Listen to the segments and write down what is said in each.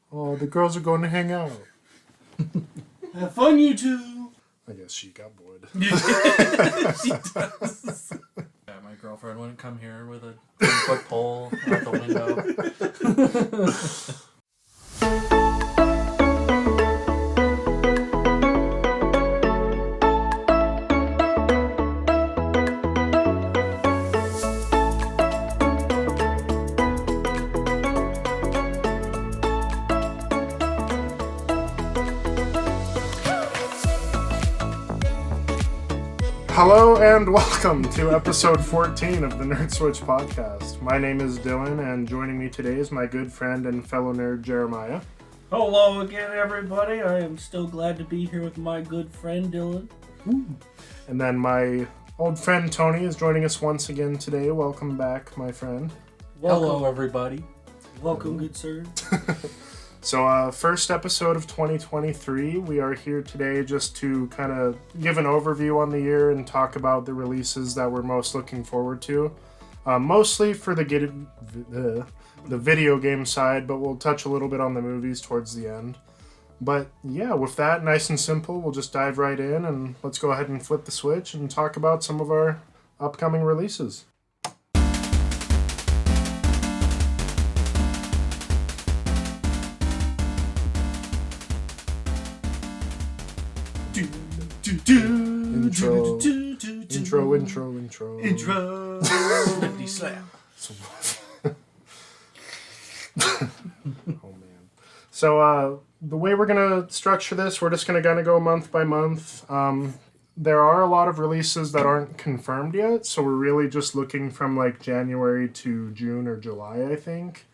Oh, the girls are going to hang out. Have fun, you two. I guess she got bored. She does. Yeah, my girlfriend wouldn't come here with a 10-foot pole out the window. Hello and welcome to episode 14 of the Nerd Switch podcast. My name is Dylan, and joining me today is my good friend and fellow nerd Jeremiah. Hello again, everybody. I am still glad to be here with my good friend Dylan. And then my old friend Tony is joining us once again today. Welcome back, my friend. Hello, everybody. Welcome, good sir. So, first episode of 2023. We are here today just to kind of give an overview on the year and talk about the releases that we're most looking forward to. Mostly for the video game side, but we'll touch a little bit on the movies towards the end. But yeah, with that, nice and simple, we'll just dive right in and let's go ahead and flip the switch and talk about some of our upcoming releases. Intro. Flippity slap. Oh man. So the way we're gonna structure this, we're just gonna go month by month. There are a lot of releases that aren't confirmed yet, so we're really just looking from like January to June or July, I think.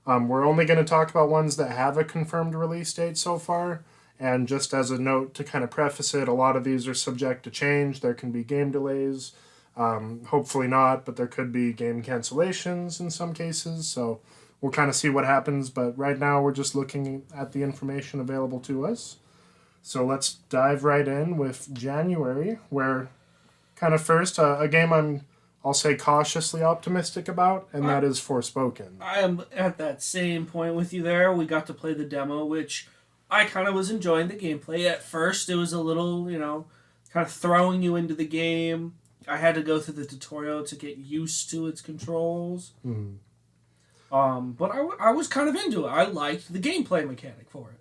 We're only gonna talk about ones that have a confirmed release date so far. And just as a note to kind of preface it, a lot of these are subject to change. There can be game delays. Hopefully not, but there could be game cancellations in some cases. So we'll kind of see what happens. But right now we're just looking at the information available to us. So let's dive right in with January, where kind of first, a game I'll say cautiously optimistic about, and that is Forspoken. I am at that same point with you there. We got to play the demo, which I kind of was enjoying the gameplay. At first, it was a little, kind of throwing you into the game. I had to go through the tutorial to get used to its controls. Mm-hmm. But I was kind of into it. I liked the gameplay mechanic for it.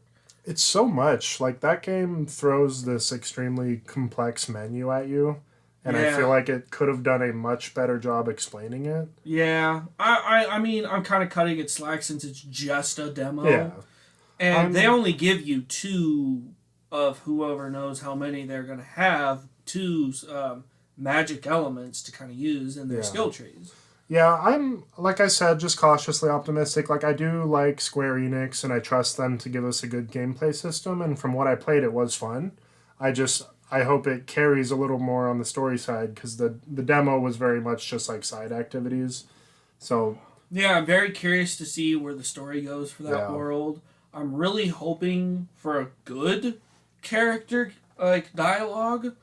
It's so much. Like, that game throws this extremely complex menu at you, and I feel like it could have done a much better job explaining it. Yeah. I mean, I'm kind of cutting it slack since it's just a demo. Yeah. And they only give you two of whoever knows how many they're going to have, two magic elements to kind of use in their skill trees. Yeah, I'm, like I said, just cautiously optimistic. Like, I do like Square Enix, and I trust them to give us a good gameplay system, and from what I played, it was fun. I hope it carries a little more on the story side, because the demo was very much just like side activities. So yeah, I'm very curious to see where the story goes for that world. I'm really hoping for a good character dialogue,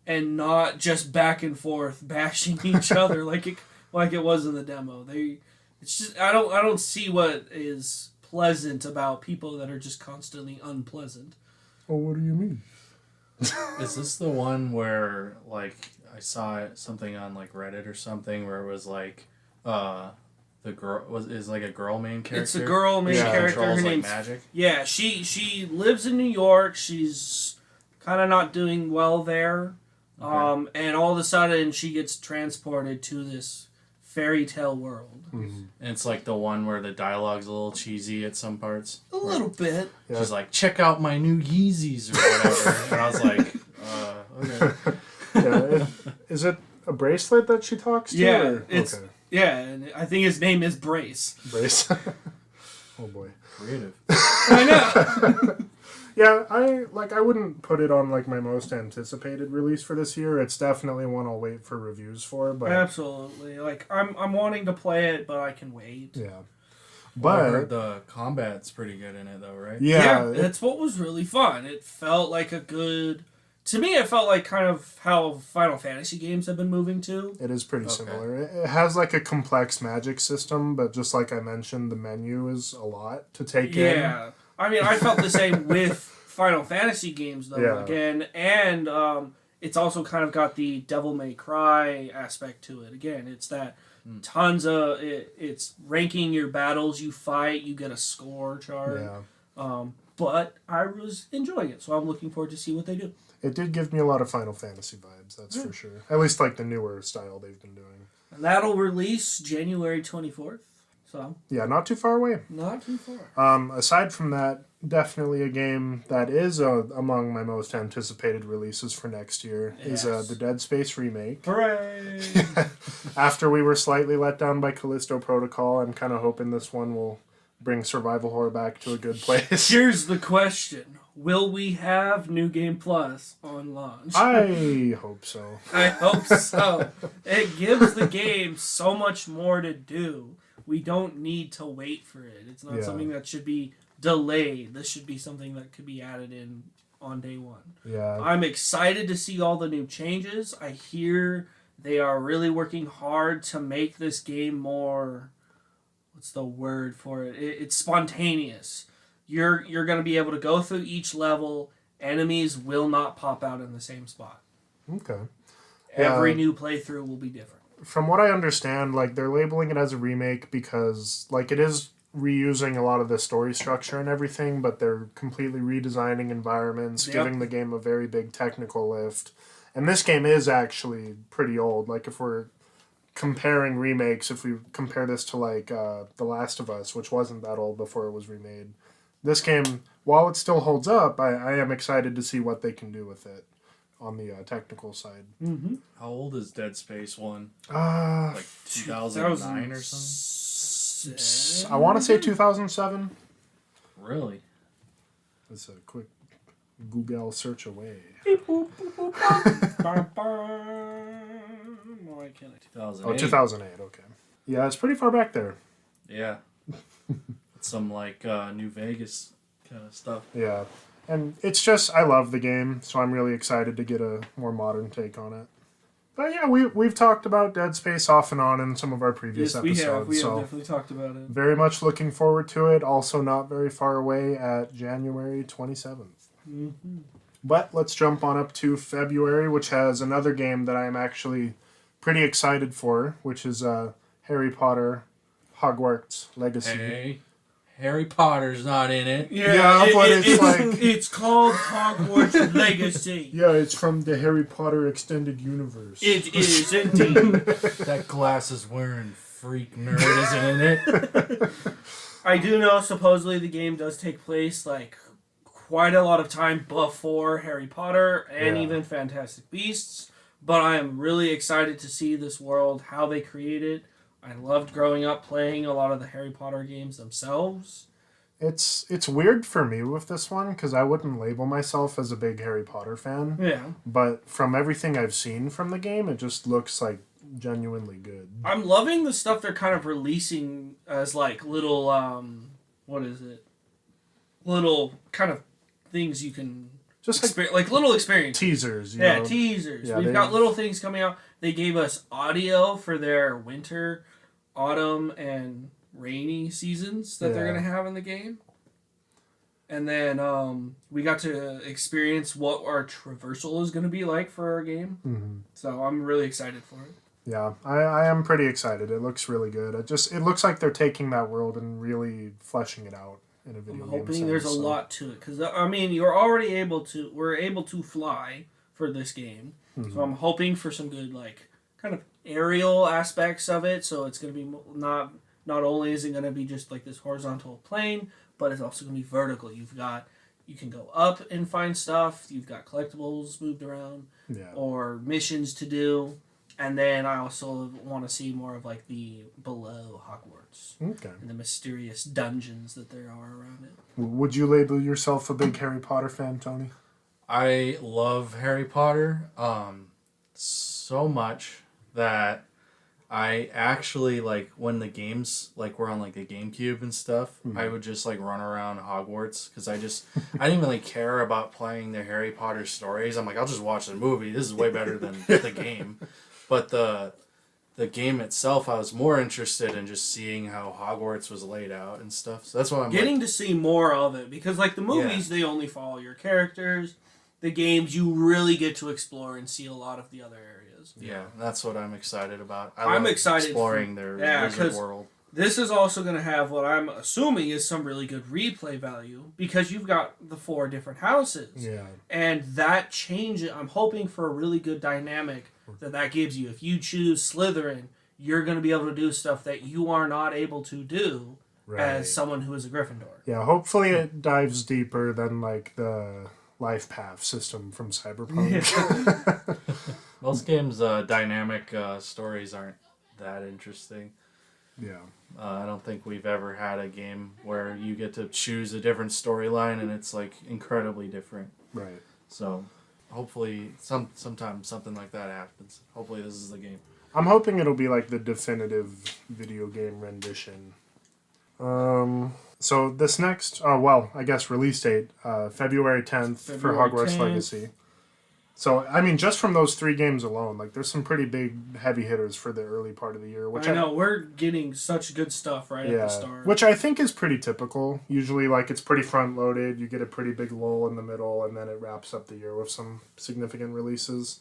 and not just back and forth bashing each other like it was in the demo. It's just I don't see what is pleasant about people that are just constantly unpleasant. Oh, what do you mean? Is this the one where like I saw something on like Reddit or something where it was like the girl is like a girl main character. It's a girl main character. Her name's magic. Yeah, she lives in New York. She's kind of not doing well there, and all of a sudden she gets transported to this fairy tale world. Mm-hmm. And it's like the one where the dialogue's a little cheesy at some parts. A little bit. Yeah. She's like, "Check out my new Yeezys" or whatever, and I was like, "Okay." Yeah, is it a bracelet that she talks to? Yeah, or? it's. Okay. Yeah, and I think his name is Brace. Brace. Oh boy. Creative. I know. Yeah, I wouldn't put it on like my most anticipated release for this year. It's definitely one I'll wait for reviews for, but Absolutely. Like I'm wanting to play it, but I can wait. yeah. But I But heard the combat's pretty good in it though, right? yeah, That's what was really fun. It felt like a good To me, it felt like kind of how Final Fantasy games have been moving to. it is pretty similar. It has like a complex magic system, but just like I mentioned, the menu is a lot to take in. Yeah. I mean, I felt the same with Final Fantasy games, though, Yeah. again. And it's also kind of got the Devil May Cry aspect to it. Again, it's that tons of... it's ranking your battles you fight, you get a score chart. Yeah. But I was enjoying it, so I'm looking forward to see what they do. It did give me a lot of Final Fantasy vibes, that's for sure. At least like the newer style they've been doing. And that'll release January 24th. So, Yeah, not too far away. not too far. Aside from that, definitely a game that is among my most anticipated releases for next year is the Dead Space remake. Hooray! After we were slightly let down by Callisto Protocol, I'm kind of hoping this one will bring survival horror back to a good place. Here's the question. Will we have New Game Plus on launch? I hope so. I hope so. It gives the game so much more to do. We don't need to wait for it. It's not something that should be delayed. This should be something that could be added in on day one. Yeah. I'm excited to see all the new changes. I hear they are really working hard to make this game more... what's the word for it? It's spontaneous. You're going to be able to go through each level. Enemies will not pop out in the same spot. Okay. Every new playthrough will be different. From what I understand, like they're labeling it as a remake because like it is reusing a lot of the story structure and everything, but they're completely redesigning environments, giving the game a very big technical lift. And this game is actually pretty old. Like if we're comparing remakes, if we compare this to like The Last of Us, which wasn't that old before it was remade, this game, while it still holds up, I am excited to see what they can do with it on the technical side. Mm-hmm. How old is Dead Space 1? Like 2009 or something? I want to say 2007. Really? That's a quick Google search away. No, I can't. 2008. Oh, 2008, okay. Yeah, it's pretty far back there. Yeah. Some like New Vegas kind of stuff. Yeah. And it's just, I love the game, so I'm really excited to get a more modern take on it. But yeah, we've talked about Dead Space off and on in some of our previous Yes, episodes. we have definitely talked about it. Very much looking forward to it. Also not very far away at January 27th. Mm-hmm. But let's jump on up to February, which has another game that I'm actually pretty excited for, which is Harry Potter Hogwarts Legacy. Hey, Harry Potter's not in it. Yeah, but it's like... It's called Hogwarts Legacy. Yeah, it's from the Harry Potter extended universe. It is indeed. That glasses wearing freak nerd isn't in it. I do know supposedly the game does take place like quite a lot of time before Harry Potter and even Fantastic Beasts, but I am really excited to see this world, how they create it. I loved growing up playing a lot of the Harry Potter games themselves. It's weird for me with this one because I wouldn't label myself as a big Harry Potter fan. Yeah. But from everything I've seen from the game, it just looks like genuinely good. I'm loving the stuff they're kind of releasing as like little what is it? Little kind of things you can Just like little experiences. teasers. You Yeah, know? teasers. Yeah, We've got little things coming out. They gave us audio for their winter, autumn, and rainy seasons that they're going to have in the game. And then we got to experience what our traversal is going to be like for our game. Mm-hmm. So I'm really excited for it. Yeah, I am pretty excited. It looks really good. It looks like they're taking that world and really fleshing it out in a video I'm game. hoping there's a lot to it. Because, I mean, we're able to fly for this game. Mm-hmm. So I'm hoping for some good, like, kind of aerial aspects of it. So it's going to be not only is it going to be just like this horizontal plane, but it's also going to be vertical. You can go up and find stuff. You've got collectibles moved around, or missions to do. And then I also want to see more of like the below Hogwarts and the mysterious dungeons that there are around it. Would you label yourself a big Harry Potter fan, Tony? I love Harry Potter so much that I actually, like, when the games, like, were on, like, the GameCube and stuff, I would just, like, run around Hogwarts, because I didn't really care about playing the Harry Potter stories. I'm like, I'll just watch the movie. This is way better than the game. But the game itself, I was more interested in just seeing how Hogwarts was laid out and stuff. So that's why I'm getting to see more of it, because like the movies, they only follow your characters. The games, you really get to explore and see a lot of the other areas. Yeah, that's what I'm excited about. I'm excited exploring their wizard world. This is also going to have what I'm assuming is some really good replay value, because you've got the 4 different houses. Yeah. And that change, I'm hoping for a really good dynamic that gives you. If you choose Slytherin, you're going to be able to do stuff that you are not able to do as someone who is a Gryffindor. Yeah, hopefully it dives deeper than like the life path system from Cyberpunk. Yeah. Most games' dynamic stories aren't that interesting. Yeah. I don't think we've ever had a game where you get to choose a different storyline and it's like incredibly different. Right. So hopefully sometime something like that happens. Hopefully this is the game. I'm hoping it'll be like the definitive video game rendition. So this next, I guess release date, February 10th for Hogwarts 10th. Legacy. So, I mean, just from those 3 games alone, like, there's some pretty big heavy hitters for the early part of the year. Which I know, we're getting such good stuff at the start. Which I think is pretty typical. Usually, like, it's pretty front-loaded. You get a pretty big lull in the middle, and then it wraps up the year with some significant releases.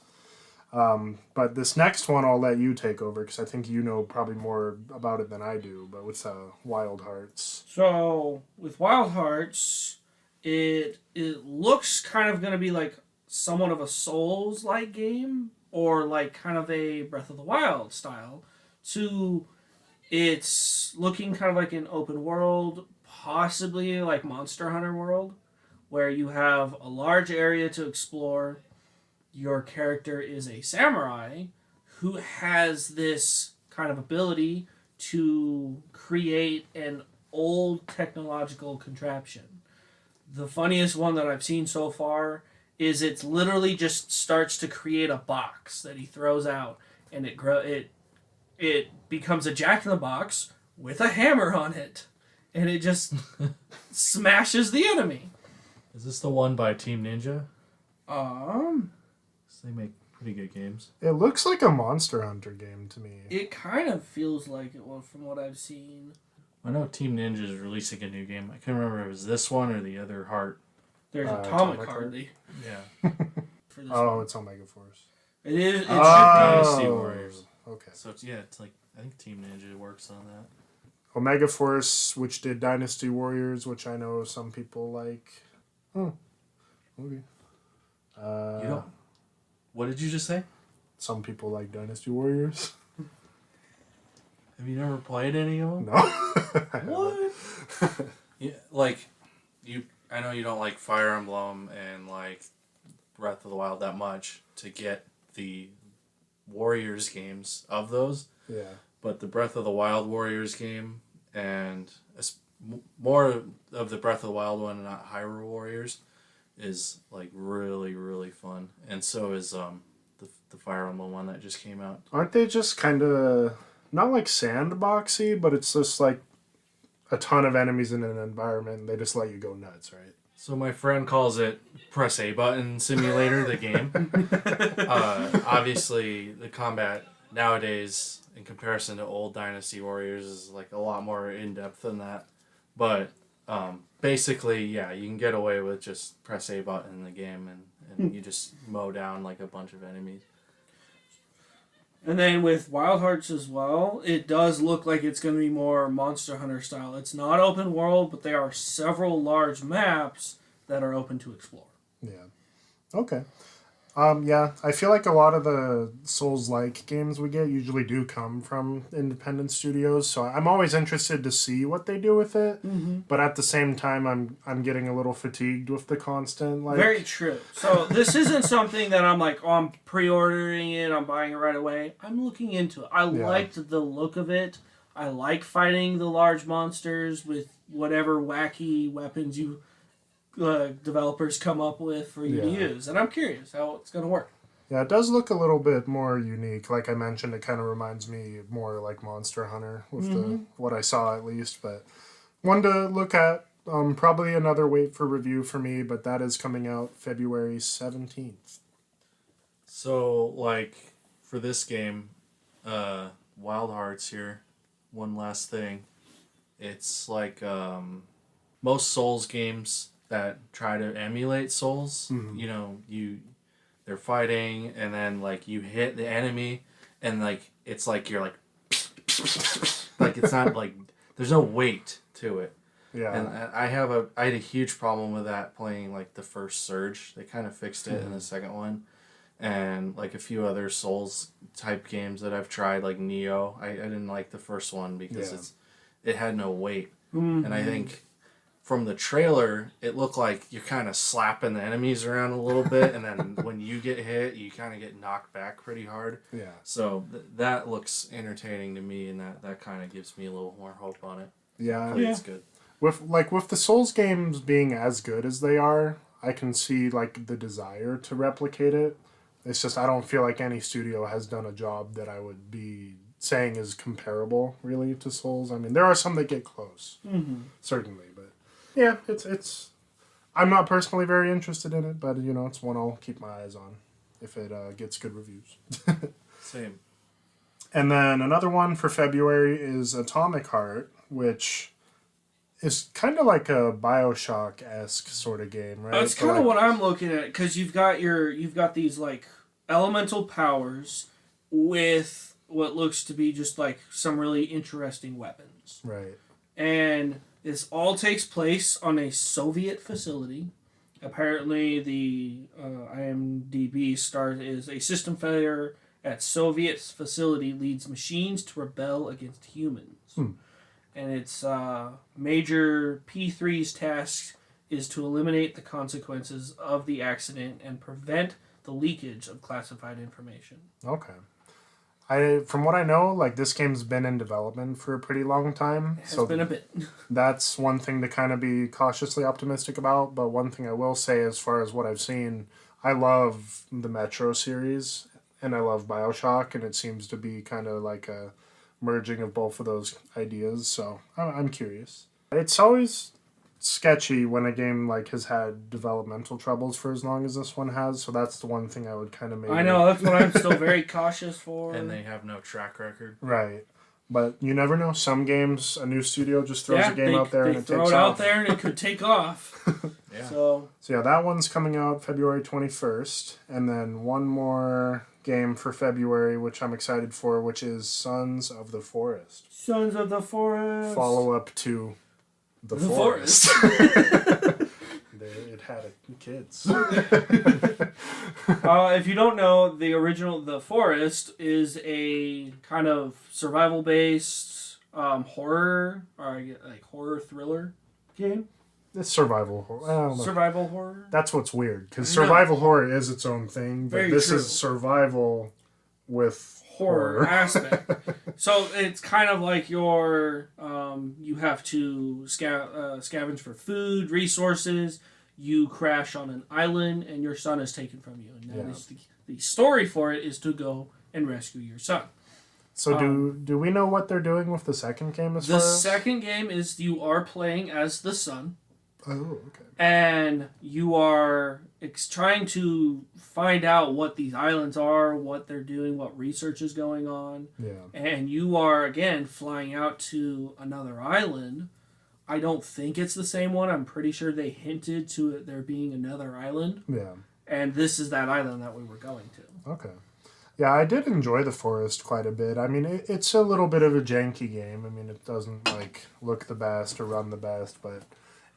But this next one, I'll let you take over, because I think you know probably more about it than I do, but with Wild Hearts. So, with Wild Hearts, it looks kind of going to be like somewhat of a Souls-like game, or like kind of a Breath of the Wild style, to it's looking kind of like an open world, possibly like Monster Hunter World, where you have a large area to explore. Your character is a samurai who has this kind of ability to create an old technological contraption. The funniest one that I've seen so far is it literally just starts to create a box that he throws out, and it becomes a jack-in-the-box with a hammer on it, and it just smashes the enemy. Is this the one by Team Ninja? So they make pretty good games. It looks like a Monster Hunter game to me. It kind of feels like it was from what I've seen. I know Team Ninja is releasing a new game. I can't remember if it was this one or the other Heart. There's Atomic Heart. Yeah. For this one. one. It's Omega Force. It is. It's Dynasty Warriors. Okay. So it's like I think Team Ninja works on that. Omega Force, which did Dynasty Warriors, which I know some people like. Oh, okay. You don't. What did you just say? Some people like Dynasty Warriors. Have you never played any of them? No. What? Yeah, like you. I know you don't like Fire Emblem and like Breath of the Wild that much to get the Warriors games of those. Yeah. But the Breath of the Wild Warriors game and more of the Breath of the Wild one, and not Hyrule Warriors, is like really, really fun. And so is the Fire Emblem one that just came out. Aren't they just kind of not like sandboxy, but it's just like a ton of enemies in an environment and they just let you go nuts, right? So my friend calls it Press A Button Simulator, the game. Obviously, the combat nowadays, in comparison to old Dynasty Warriors, is like a lot more in-depth than that. But basically, yeah, you can get away with just press A button in the game and you just mow down like a bunch of enemies. And then with Wild Hearts as well, it does look like it's going to be more Monster Hunter style. It's not open world, but there are several large maps that are open to explore. Yeah. Okay. Yeah, I feel like a lot of the Souls-like games we get usually do come from independent studios, so I'm always interested to see what they do with it. Mm-hmm. But at the same time, I'm getting a little fatigued with the constant like. Very true. So this isn't something that I'm like, oh, I'm pre-ordering it, I'm buying it right away. I'm looking into it. I liked the look of it. I like fighting the large monsters with whatever wacky weapons you. Developers come up with for you to use, and I'm curious how it's going to work. Yeah, it does look a little bit more unique. Like I mentioned, it kind of reminds me more like Monster Hunter with the what I saw at least. But one to look at. Probably another wait for review for me, but that is coming out February 17th. So like for this game, Wild Hearts here. One last thing. It's like most Souls games that try to emulate Souls. You know, they're fighting, and then like you hit the enemy, and like it's like you're like like it's not like there's no weight to it. Yeah. And I had a huge problem with that playing like the first Surge. They kind of fixed it in the second one, and like a few other Souls type games that I've tried, like Neo. I didn't like the first one because it had no weight, and I think from the trailer it looked like you're kind of slapping the enemies around a little bit, and then when you get hit, you kind of get knocked back pretty hard. Yeah. So that looks entertaining to me, and that kind of gives me a little more hope on it. Yeah. It's good. With the Souls games being as good as they are, I can see like the desire to replicate it. It's just I don't feel like any studio has done a job that I would be saying is comparable really to Souls. I mean, there are some that get close, certainly, but yeah, it's. I'm not personally very interested in it, but you know, it's one I'll keep my eyes on if it gets good reviews. Same. And then another one for February is Atomic Heart, which is kind of like a BioShock-esque sort of game, right? That's kind of what I'm looking at, because you've got these like elemental powers with what looks to be just like some really interesting weapons. Right. And this all takes place on a Soviet facility. Apparently, the IMDb start is a system failure at Soviet facility leads machines to rebel against humans. And its major P3's task is to eliminate the consequences of the accident and prevent the leakage of classified information. Okay. From what I know, like this game's been in development for a pretty long time. It has been a bit. That's one thing to kind of be cautiously optimistic about. But one thing I will say, as far as what I've seen, I love the Metro series and I love BioShock, and it seems to be kind of like a merging of both of those ideas. So I'm curious. It's always sketchy when a game like has had developmental troubles for as long as this one has, so that's the one thing I would kind of maybe... I know, that's what I'm still very cautious for. And they have no track record. Right. But you never know. Some games, a new studio just throws a game out there and it takes off. They throw it out there and it could take off. Yeah. So yeah, that one's coming out February 21st. And then one more game for February, which I'm excited for, which is Sons of the Forest. Sons of the Forest. Follow up to The Forest. It had kids. If you don't know, the original The Forest is a kind of survival-based horror, or like horror thriller game. It's survival horror. I don't know. Survival horror? That's what's weird, because survival horror is its own thing, but Very this true. is survival with horror aspect. So it's kind of like you have to scavenge for food, resources. You crash on an island, and your son is taken from you. And that is the story for it is to go and rescue your son. So do we know what they're doing with the second game? The second game is you are playing as the son. Oh, okay. And you are trying to find out what these islands are, what they're doing, what research is going on. Yeah. And you are, again, flying out to another island. I don't think it's the same one. I'm pretty sure they hinted to it there being another island. Yeah. And this is that island that we were going to. Okay. Yeah, I did enjoy The Forest quite a bit. I mean, it's a little bit of a janky game. I mean, it doesn't, look the best or run the best, but...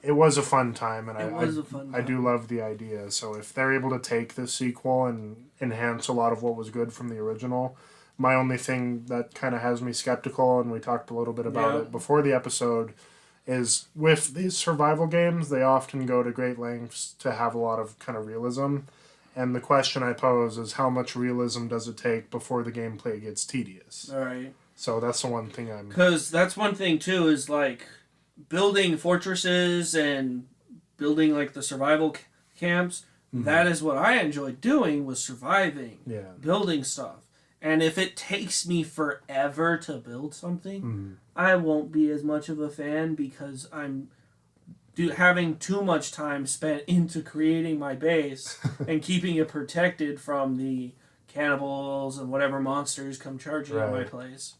It was a fun time, and I do love the idea. So if they're able to take this sequel and enhance a lot of what was good from the original, my only thing that kind of has me skeptical, and we talked a little bit about it before the episode, is with these survival games, they often go to great lengths to have a lot of kind of realism. And the question I pose is how much realism does it take before the gameplay gets tedious? All right. So that's the one thing Because that's one thing, too, is building fortresses and building the survival camps. That is what I enjoyed doing, was surviving, building stuff. And if it takes me forever to build something, I won't be as much of a fan, because I'm having too much time spent into creating my base and keeping it protected from the cannibals and whatever monsters come charging at my place.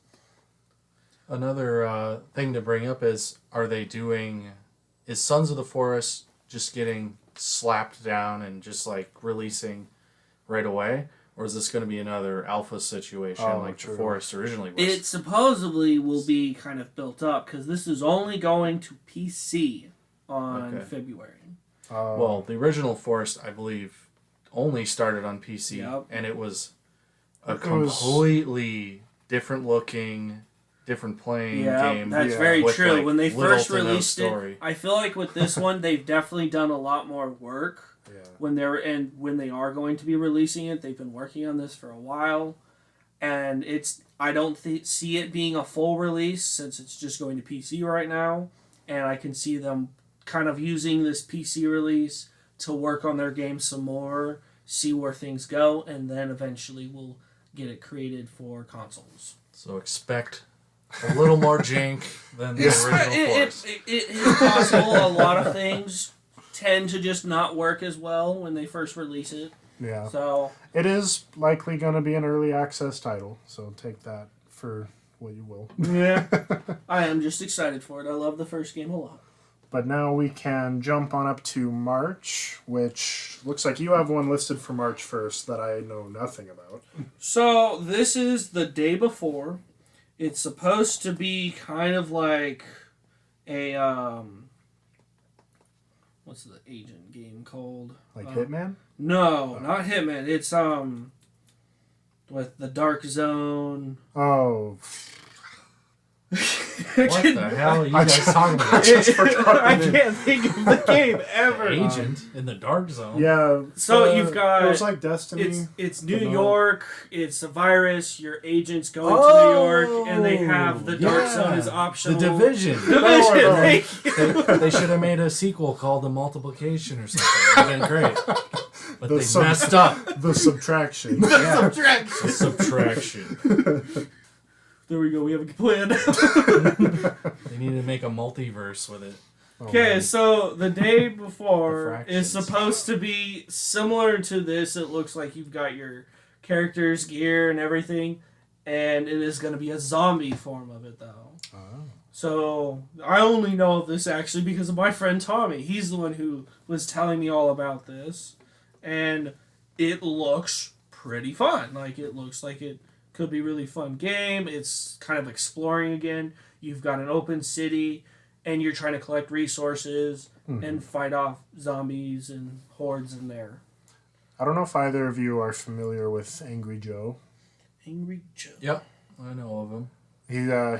Another thing to bring up is, is Sons of the Forest just getting slapped down and just like releasing right away? Or is this going to be another alpha situation like the Forest originally was? It supposedly will be kind of built up because this is only going to PC on February. Well, the original Forest, I believe, only started on PC, and it was a completely different looking, different playing game. That's very true. Like, when they first released it, I feel like with this one, they've definitely done a lot more work. Yeah. When they are going to be releasing it, they've been working on this for a while, and I don't see it being a full release since it's just going to PC right now, and I can see them kind of using this PC release to work on their game some more, see where things go, and then eventually we'll get it created for consoles. So expect a little more jank than the original Force. It is possible. A lot of things tend to just not work as well when they first release it. Yeah. So it is likely going to be an early access title, so take that for what you will. Yeah. I am just excited for it. I love the first game a lot. But now we can jump on up to March, which looks like you have one listed for March 1st that I know nothing about. So this is the day before. It's supposed to be kind of like a what's the agent game called? Like Hitman? No, not Hitman. It's with the Dark Zone. Oh. What the hell are you guys talking about? I can't think of the game ever. Agent in the Dark Zone. Yeah. So you've got. It was like Destiny. It's New York. It's a virus. Your agents going to New York, and they have the Dark Zone is optional. The Division. They should have made a sequel called The Multiplication or something. It would have been great. But they messed up. The Subtraction. The Subtraction. There we go. We have a plan. They need to make a multiverse with it. Okay, so the day before is supposed to be similar to this. It looks like you've got your characters, gear, and everything, and it is going to be a zombie form of it, though. Oh. So I only know of this actually because of my friend Tommy. He's the one who was telling me all about this, and it looks pretty fun. Like, it looks like it could be a really fun game. It's kind of exploring again. You've got an open city, and you're trying to collect resources and fight off zombies and hordes in there. I don't know if either of you are familiar with Angry Joe. Angry Joe? Yep, I know of him.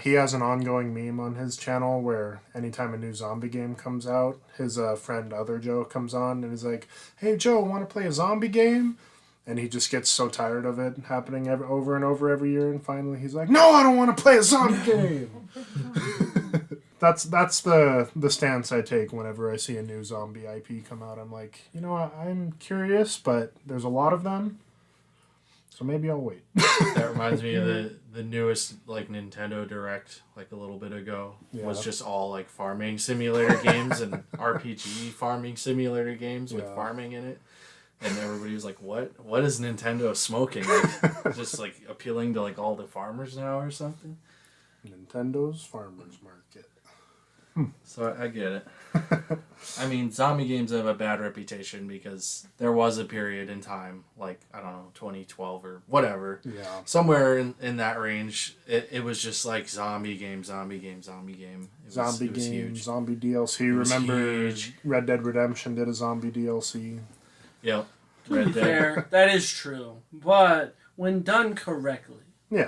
He has an ongoing meme on his channel where anytime a new zombie game comes out, his friend Other Joe comes on and is like, "Hey Joe, want to play a zombie game?" And he just gets so tired of it happening over and over every year, and finally he's like, "No, I don't want to play a zombie game." That's the stance I take whenever I see a new zombie IP come out. I'm like, I'm curious, but there's a lot of them, so maybe I'll wait. That reminds me of the newest like Nintendo Direct like a little bit ago. Yeah. Was just all like farming simulator games and RPG farming simulator games with farming in it. And everybody was like, what is Nintendo smoking? Like, just like appealing to like all the farmers now or something? Nintendo's farmers market. So I get it. I mean, zombie games have a bad reputation because there was a period in time, like, I don't know, 2012 or whatever. Yeah. Somewhere in that range, it was just like zombie game. It was huge. Zombie DLC. Remember Red Dead Redemption did a zombie DLC. Yep. To be fair, that is true. But when done correctly,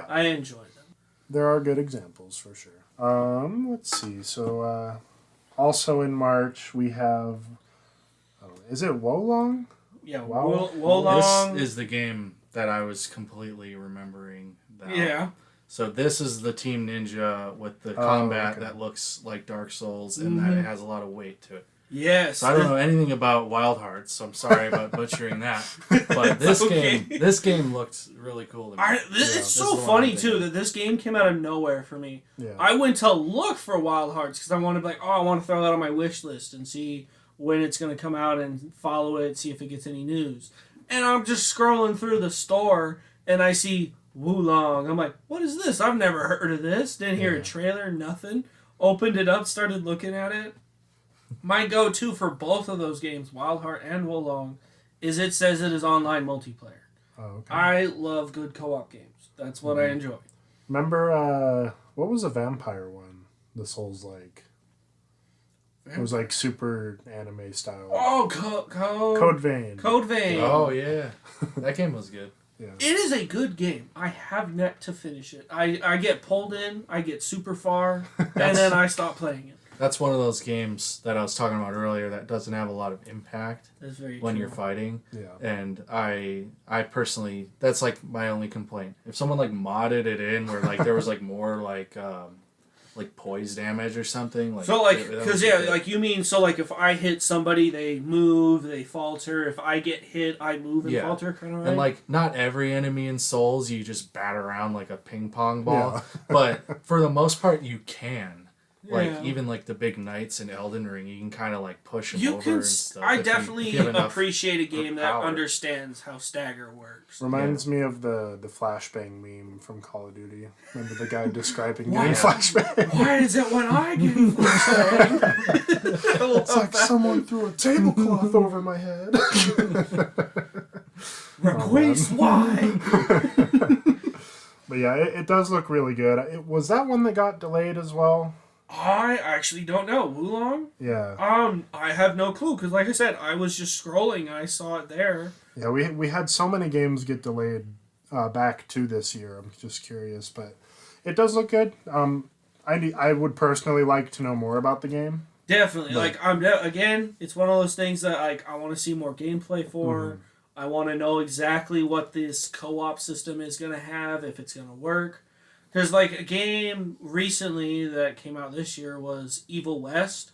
I enjoy them. There are good examples for sure. Let's see. So, also in March we have. Is it Wolong? Yeah, Wolong. This is the game that I was completely remembering. Yeah. So this is the Team Ninja with the combat that looks like Dark Souls and that it has a lot of weight to it. Yes. So I don't know anything about Wild Hearts, so I'm sorry about butchering that. But this game looked really cool to me. It's so funny too that this game came out of nowhere for me. Yeah. I went to look for Wild Hearts because I wanted to I want to throw that on my wish list and see when it's going to come out and follow it, see if it gets any news. And I'm just scrolling through the store and I see Wulong. I'm like, what is this? I've never heard of this. Didn't hear a trailer, nothing. Opened it up, started looking at it. My go-to for both of those games, Wild Heart and Wulong, is it says it is online multiplayer. Oh, okay. I love good co-op games. That's what I enjoy. Remember, what was the vampire one? The Souls-like. It was like super anime style. Oh, Code Vein. Code Vein. Oh yeah, that game was good. Yeah. It is a good game. I have yet to finish it. I get pulled in, I get super far, and then I stop playing it. That's one of those games that I was talking about earlier that doesn't have a lot of impact That's very when true. you're fighting. Yeah. And I personally, that's like my only complaint. If someone like modded it in where like there was like more like poise damage or something, like So like, that would because be good. like you mean, so like if I hit somebody, they move, they falter. If I get hit, I move and falter, kind of. Right? And like not every enemy in Souls you just bat around like a ping pong ball, Yeah. but for the most part you can. Like Yeah. even like the big knights in Elden Ring, you can kind of like push them You over can. and stuff. I if you definitely give enough appreciate a game that power. understands how stagger works. Reminds me of the flashbang meme from Call of Duty. Remember the guy describing Why? getting flashbang? Why is it when I get flashbang? It's like someone threw a tablecloth over my head. Request why? But yeah, it does look really good. Was that one that got delayed as well? I actually don't know. Wulong? Yeah. I have no clue because, like I said, I was just scrolling and I saw it there. Yeah, we had so many games get delayed back to this year. I'm just curious, but it does look good. I would personally like to know more about the game. Definitely. But- Like again, it's one of those things that like I want to see more gameplay for. I want to know exactly what this co-op system is going to have, if it's going to work. Because like a game recently that came out this year was Evil West.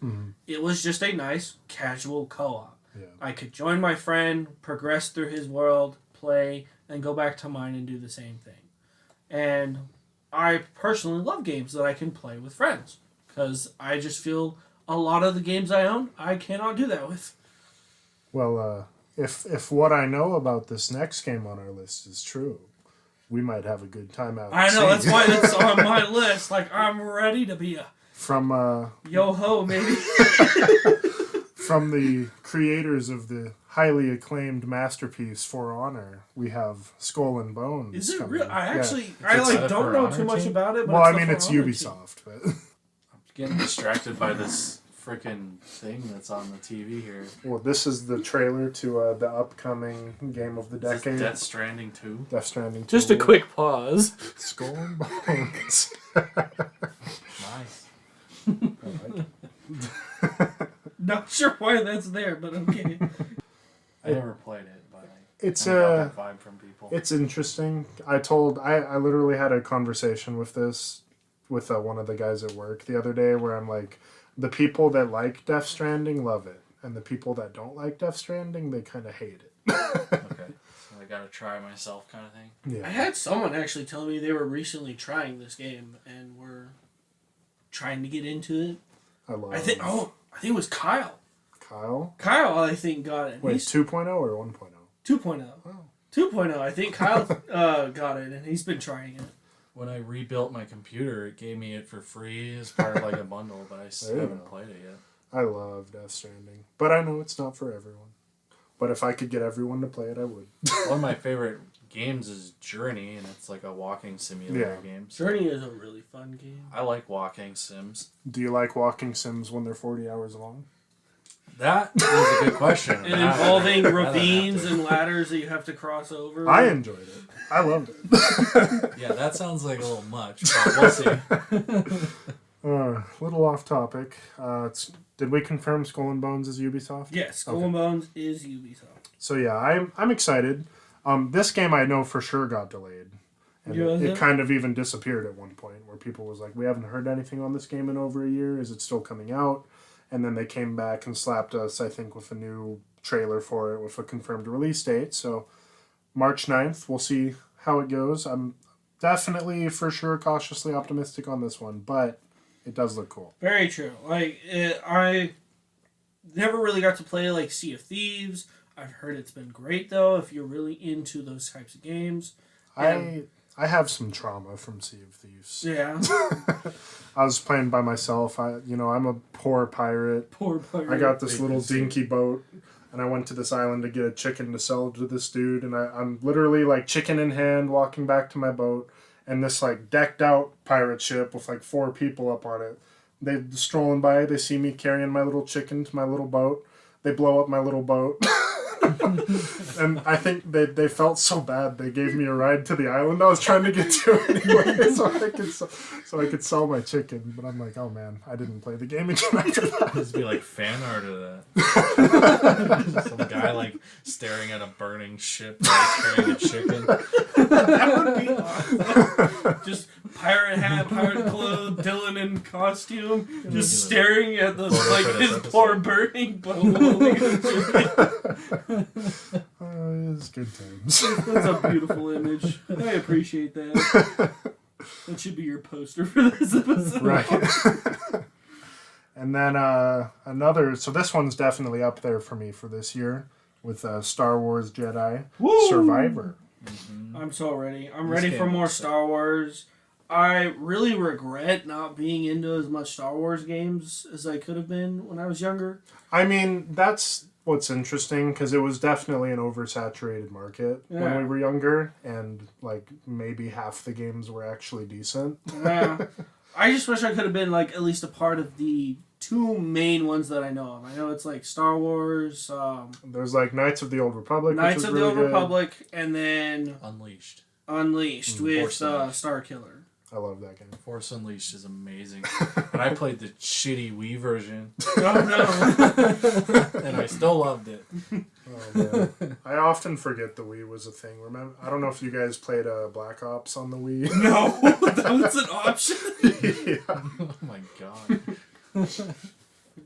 It was just a nice casual co-op. Yeah. I could join my friend, progress through his world, play, and go back to mine and do the same thing. And I personally love games that I can play with friends. Because I just feel a lot of the games I own, I cannot do that with. Well, if what I know about this next game on our list is true, we might have a good time out. I at know, sea. that's why it's on my list. Like, I'm ready to be a From yo-ho, maybe. from the creators of the highly acclaimed masterpiece For Honor, we have Skull and Bones. Is it coming. real? I Yeah. actually, It's I the don't For know Honor too much team? about it. But Well, I the mean, For it's Honor team. Ubisoft, but getting distracted by this freaking thing that's on the TV here. well, this is the trailer to the upcoming game of the Is this decade, Death Stranding 2? Death Stranding. Just a 2. quick pause. Skull and Bones. Nice. Not sure why that's there, but okay. I never played it, but It's I got that vibe from people. It's interesting. I literally had a conversation with one of the guys at work the other day where I'm like, the people that like Death Stranding love it, and the people that don't like Death Stranding, they kind of hate it. Okay. So I gotta try myself kind of thing. Yeah. I had someone actually tell me they were recently trying this game and were trying to get into it. I love I think it was Kyle. Kyle. Kyle, I think, got it. Wait, He's 2.0 or 1.0? 2.0. Oh. 2.0. I think Kyle got it, and he's been trying it. When I rebuilt my computer, it gave me it for free as part of like a bundle, but I There you haven't go. played it yet. I love Death Stranding, but I know it's not for everyone. But if I could get everyone to play it, I would. One of my favorite games is Journey, and it's like a walking simulator game. So Journey is a really fun game. I like walking sims. Do you like walking sims when they're 40 hours long? That is a good question. And involving ravines and ladders that you have to cross over. I enjoyed it. I loved it. Yeah, that sounds like a little much, but we'll see. Little off topic. Did we confirm Skull and Bones is Ubisoft? Yes, Skull and Bones is Ubisoft. So yeah, I'm excited. This game I know for sure got delayed. And Yeah, it yeah. kind of even disappeared at one point where people was like, we haven't heard anything on this game in over a year. Is it still coming out? And then they came back and slapped us, I think, with a new trailer for it with a confirmed release date. So March 9th, we'll see how it goes. I'm definitely for sure cautiously optimistic on this one, but it does look cool. Very true. I never really got to play like Sea of Thieves. I've heard it's been great though if you're really into those types of games. I I have some trauma from Sea of Thieves. Yeah. I was playing by myself. I'm a poor pirate. Poor pirate. I got this little dinky boat, and I went to this island to get a chicken to sell to this dude, and I'm literally like chicken in hand walking back to my boat, and this like decked out pirate ship with like 4 people up on it. They strolling by, they see me carrying my little chicken to my little boat. They blow up my little boat. And I think they felt so bad they gave me a ride to the island I was trying to get to anyway, so I could sell my chicken. But I'm like, oh man, I didn't play the game again after that. This would be like fan art of that. Some guy like staring at a burning ship while he's carrying a chicken. That would be awesome. Just pirate hat, pirate clothes, Dylan in costume, just staring at the his poor burning boat. It's good times. That's a beautiful image. I appreciate that. That should be your poster for this episode. Right. And then another, so this one's definitely up there for me for this year with Star Wars Jedi Survivor. Mm-hmm. I'm so ready. I'm ready for more Star Wars. I really regret not being into as much Star Wars games as I could have been when I was younger. I mean, that's what's interesting, because it was definitely an oversaturated market when we were younger, and like maybe half the games were actually decent. Yeah. I just wish I could have been like at least a part of the 2 main ones that I know of. I know it's like Star Wars. There's like Knights of the Old Republic. Knights which of really the Old good. Republic, and then Unleashed. with Unleashed. Star Killer. I love that game. Force Unleashed is amazing. And I played the shitty Wii version. Oh no. And I still loved it. Oh, man. I often forget the Wii was a thing. Remember? I don't know if you guys played Black Ops on the Wii. No, that was an option. Yeah. Oh my god.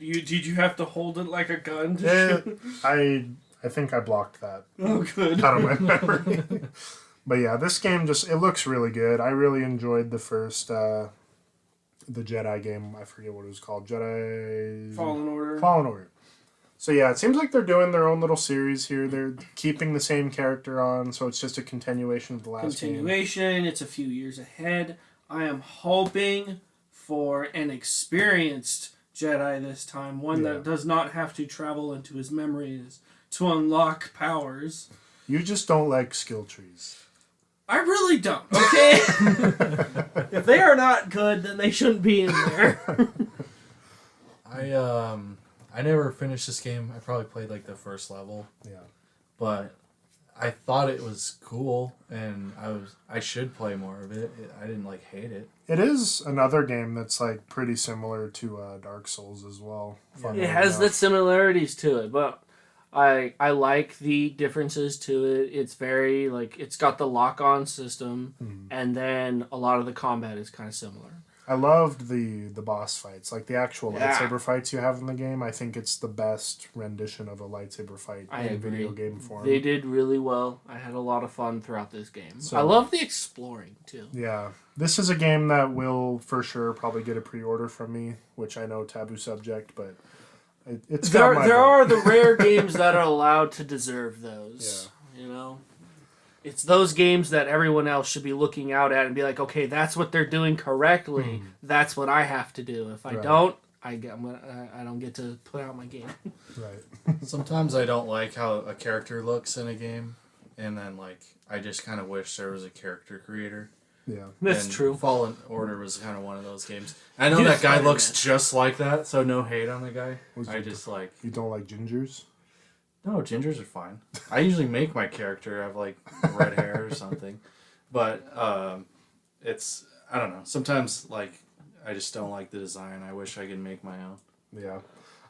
Did you have to hold it like a gun to shoot? I think I blocked that Oh, good. out of my memory. But yeah, this game it looks really good. I really enjoyed the first, the Jedi game. I forget what it was called. Fallen Order. Fallen Order. So yeah, it seems like they're doing their own little series here. They're keeping the same character on, so it's just a continuation of the last game. It's a few years ahead. I am hoping for an experienced Jedi this time. One that does not have to travel into his memories to unlock powers. You just don't like skill trees. I really don't, okay? If they are not good, then they shouldn't be in there. I never finished this game. I probably played like the first level. Yeah. But I thought it was cool, and I should play more of it. I didn't like hate it. It is another game that's like pretty similar to Dark Souls as well. It has the similarities to it, but I like the differences to it. It's very like it's got the lock-on system, and then a lot of the combat is kind of similar. I loved the boss fights, like the actual lightsaber fights you have in the game. I think it's the best rendition of a lightsaber fight in video game form. They did really well. I had a lot of fun throughout this game. So, I love the exploring too. Yeah, this is a game that will for sure probably get a pre-order from me, which I know taboo subject, but it's there are the rare games that are allowed to deserve those. Yeah. You know. It's those games that everyone else should be looking out at and be like, okay, that's what they're doing correctly. That's what I have to do. If I don't, I don't get to put out my game. Right. Sometimes I don't like how a character looks in a game, and then like I just kind of wish there was a character creator. Yeah, that's true. Fallen Order was kind of one of those games. I know that guy looks just like that, so no hate on the guy. You don't like gingers? No, gingers are fine. I usually make my character have like red hair or something, but it's I don't know. Sometimes like I just don't like the design. I wish I could make my own. Yeah,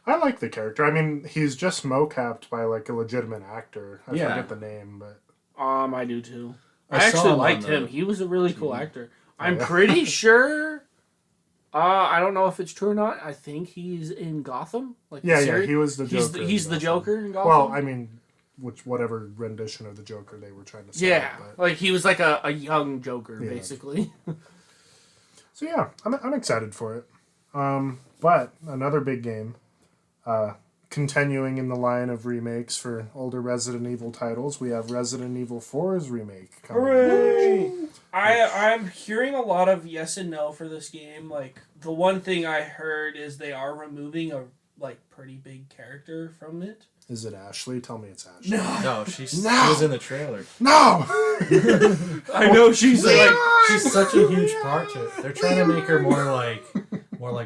I like the character. I mean, he's just mocapped by like a legitimate actor. I forget the name, but I do too. I actually liked him. He was a really cool actor. I'm pretty sure. I don't know if it's true or not. I think he's in Gotham. Like he was the Joker. He's the Joker in Gotham. Well, I mean, whatever rendition of the Joker they were trying to say. Yeah, like he was like a young Joker, basically. So yeah, I'm excited for it. But another big game, continuing in the line of remakes for older Resident Evil titles, we have Resident Evil 4's remake coming. Hooray! I'm hearing a lot of yes and no for this game. Like, the one thing I heard is they are removing a pretty big character from it. Is it Ashley? Tell me it's Ashley. No, she was in the trailer. No! I know she's like She's such a huge part to it. They're trying to make her more like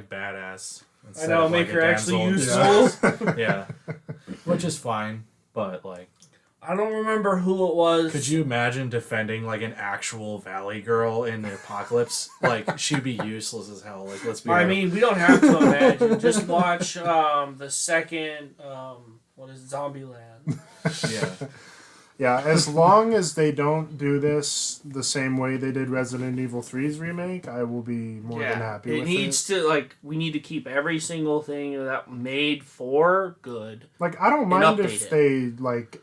badass. I know, make her actually useful. useful. Yeah, which is fine, but like, I don't remember who it was. could you imagine defending like an actual Valley girl in the apocalypse? Like, she'd be useless as hell. Like, let's be. I real. mean, we don't have to imagine. Just watch the second Zombieland. Yeah. Yeah, as long as they don't do this the same way they did Resident Evil 3's remake, I will be more than happy with it. It needs to, we need to keep every single thing that made for good. Like, I don't mind if it. they,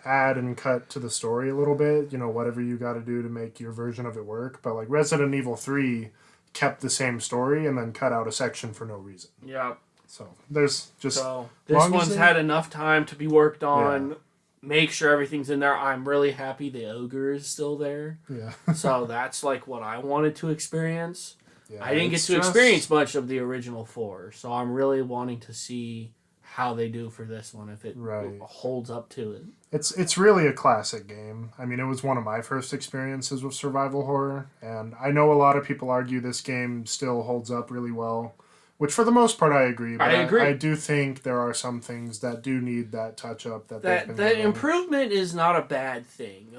add and cut to the story a little bit, whatever you got to do to make your version of it work. But, Resident Evil 3 kept the same story and then cut out a section for no reason. Yeah. So, there's just... So, this one's had enough time to be worked on. Yeah. Make sure everything's in there. I'm really happy the ogre is still there. Yeah. So that's what I wanted to experience. Yeah, I didn't get to experience much of the original 4, so I'm really wanting to see how they do for this one, if it holds up to it. It's really a classic game. I mean, it was one of my first experiences with survival horror, and I know a lot of people argue this game still holds up really well. Which, for the most part, I agree. But I agree. I do think there are some things that do need that touch-up that improvement is not a bad thing.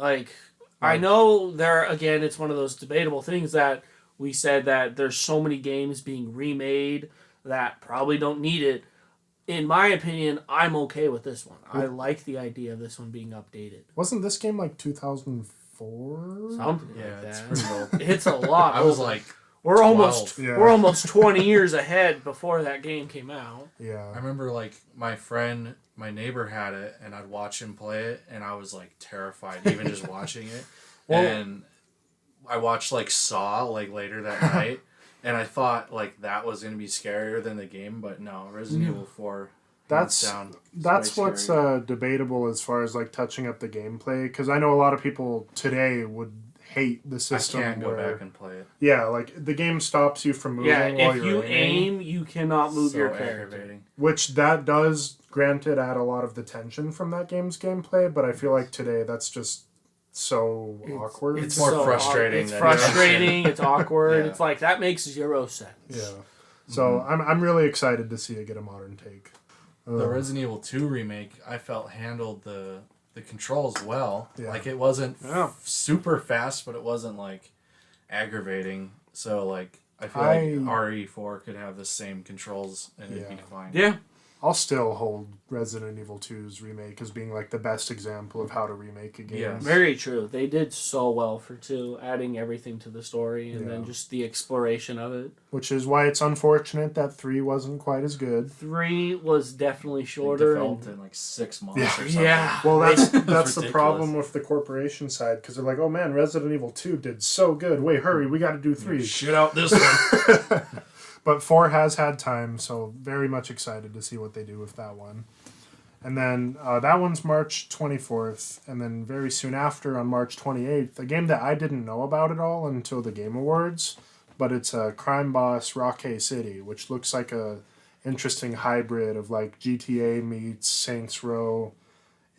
I know it's one of those debatable things that we said that there's so many games being remade that probably don't need it. In my opinion, I'm okay with this one. I like the idea of this one being updated. Wasn't this game 2004? Something like that. It's pretty old. It's a lot. I was like... We're almost 20 years ahead before that game came out. Yeah. I remember my neighbor had it, and I'd watch him play it, and I was terrified even just watching it. Well, and I watched Saw later that night, and I thought that was gonna be scarier than the game, but no, Resident Evil 4. That's what's debatable as far as touching up the gameplay, because I know a lot of people today would hate the system. I can't go back and play it. Yeah, the game stops you from moving while you're aiming. If you aim, you cannot move your character. Which that does, granted, add a lot of the tension from that game's gameplay, but I feel like today that's just so awkward. It's more frustrating. It's frustrating, it's awkward. Yeah. It's that makes 0 sense. Yeah. So I'm really excited to see it get a modern take. The Resident Evil 2 remake, I felt handled the controls well. Yeah. It wasn't super fast, but it wasn't aggravating. So I feel RE4 could have the same controls and it'd be fine. Yeah. I'll still hold Resident Evil 2's remake as being the best example of how to remake a game. Yeah. Very true. They did so well for 2, adding everything to the story and then just the exploration of it. Which is why it's unfortunate that 3 wasn't quite as good. 3 was definitely shorter. It developed in 6 months or something. Yeah. Well, that's the problem with the corporation side, because they're like, oh man, Resident Evil 2 did so good. Wait, hurry, we got to do 3. Shit out this one. But 4 has had time, so very much excited to see what they do with that one. And then that one's March 24th, and then very soon after, on March 28th, a game that I didn't know about at all until the Game Awards, but it's a Crime Boss Rockay City, which looks like a interesting hybrid of GTA meets Saints Row.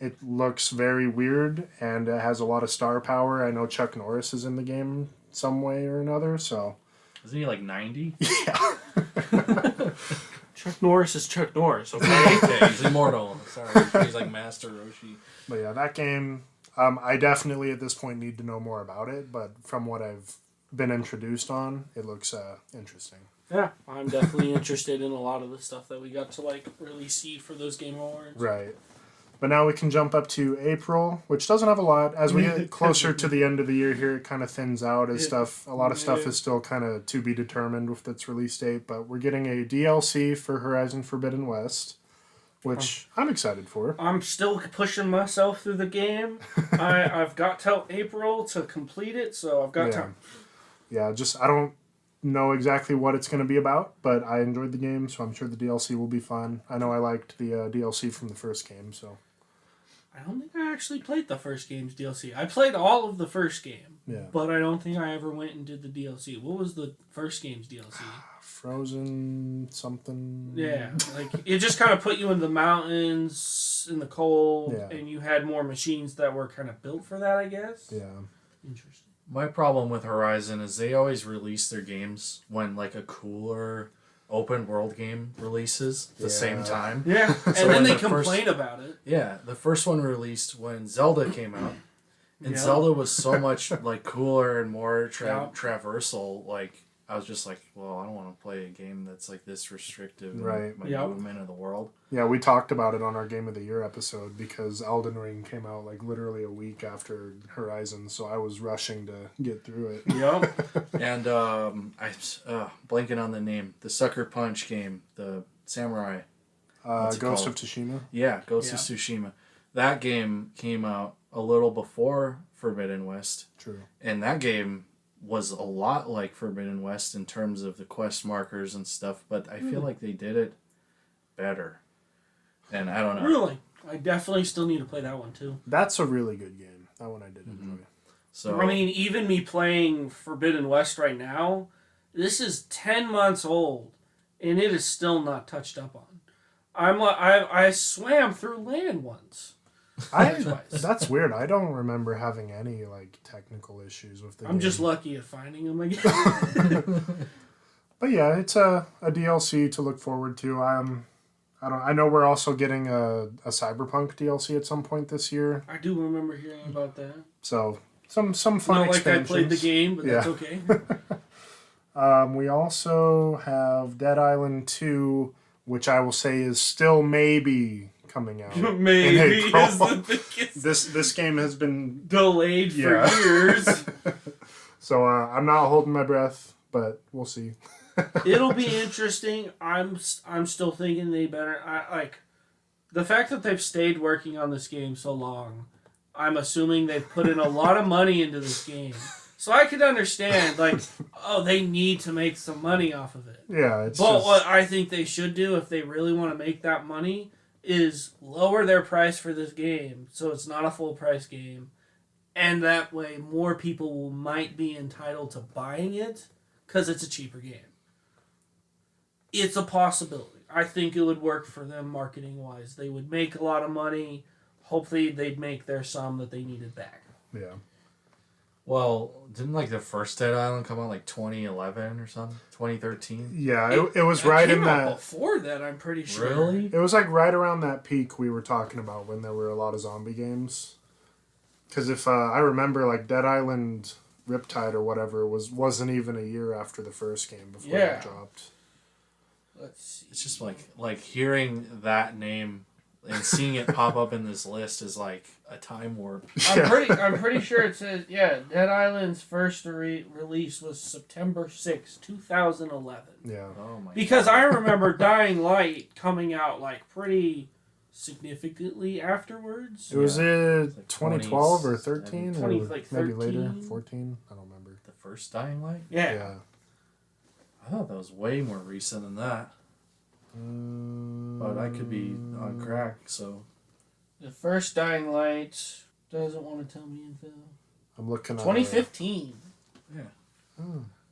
It looks very weird, and it has a lot of star power. I know Chuck Norris is in the game some way or another, so... Isn't he 90? Yeah. Chuck Norris is Chuck Norris, okay? Okay, he's immortal. Sorry, he's Master Roshi. But yeah, that game, I definitely at this point need to know more about it, but from what I've been introduced on, it looks interesting. Yeah, I'm definitely interested in a lot of the stuff that we got to really see for those Game Awards. Right. But now we can jump up to April, which doesn't have a lot. As we get closer to the end of the year here, it kind of thins out as stuff. A lot of stuff is still kind of to be determined with its release date. But we're getting a DLC for Horizon Forbidden West, which I'm excited for. I'm still pushing myself through the game. I've got till April to complete it, so I've got time. Yeah, know exactly what it's going to be about, but I enjoyed the game, so I'm sure the DLC will be fun. I know I liked the DLC from the first game, so. I don't think I actually played the first game's DLC. I played all of the first game, but I don't think I ever went and did the DLC. What was the first game's DLC? Frozen something. Yeah, like it just kind of put you in the mountains, in the cold, and you had more machines that were kind of built for that, I guess. Yeah. Interesting. My problem with Horizon is they always release their games when like a cooler open world game releases the same time. Yeah, and So then they the complain about it. Yeah, the first one released when Zelda came out, and Zelda was so much like cooler and more traversal. Like I was just like, well, I don't want to play a game that's like this restrictive in my movement of the world. Yeah, we talked about it on our Game of the Year episode because Elden Ring came out like literally a week after Horizon, so I was rushing to get through it. Yep. And I'm blanking on the name. The Sucker Punch game, the samurai. Ghost of Tsushima? Yeah, Ghost of Tsushima. That game came out a little before Forbidden West. True. And that game was a lot like Forbidden West in terms of the quest markers and stuff, but I feel like they did it better. And I don't know. Really? I definitely still need to play that one too. That's a really good game. That one I did enjoy. So I mean, even me playing Forbidden West right now, this is 10 months old, and it is still not touched up on. I swam through land once. That's weird. I don't remember having any like technical issues with the game. I'm just lucky at finding them again. But yeah, it's a DLC to look forward to. I know we're also getting a Cyberpunk DLC at some point this year. I do remember hearing about that. So some fun Not like I expansions. played the game, but that's okay. We also have Dead Island 2, which I will say is still maybe coming out. Maybe in April. is the biggest This game has been delayed for years. So I'm not holding my breath, but we'll see. It'll be interesting. I'm still thinking they better. The fact that they've stayed working on this game so long. I'm assuming they've put in a lot of money into this game. So I could understand, they need to make some money off of it. Yeah, what I think they should do, if they really want to make that money, is lower their price for this game, so it's not a full price game, and that way more people might be entitled to buying it, because it's a cheaper game. It's a possibility. I think it would work for them marketing-wise. They would make a lot of money. Hopefully they'd make their sum that they needed back. Yeah. Well, didn't the first Dead Island come out 2011 or something? 2013? Yeah, it was right in that. Before that, I'm pretty sure. Really? It was right around that peak we were talking about when there were a lot of zombie games. Because if I remember, Dead Island Riptide or whatever wasn't even a year after the first game before it dropped. Let's see. It's just like hearing that name and seeing it pop up in this list is like a time warp. I'm pretty sure it says Dead Island's first release was September 6, 2011. Yeah. Oh my because God. I remember Dying Light coming out pretty significantly afterwards. It was in Like 2012 or 13 or 20, maybe 13? later, 14. I don't remember. The first Dying Light? Yeah. I thought that was way more recent than that. But I could be on crack, so. The first Dying Light doesn't want to tell me info. I'm looking at 2015. Yeah. It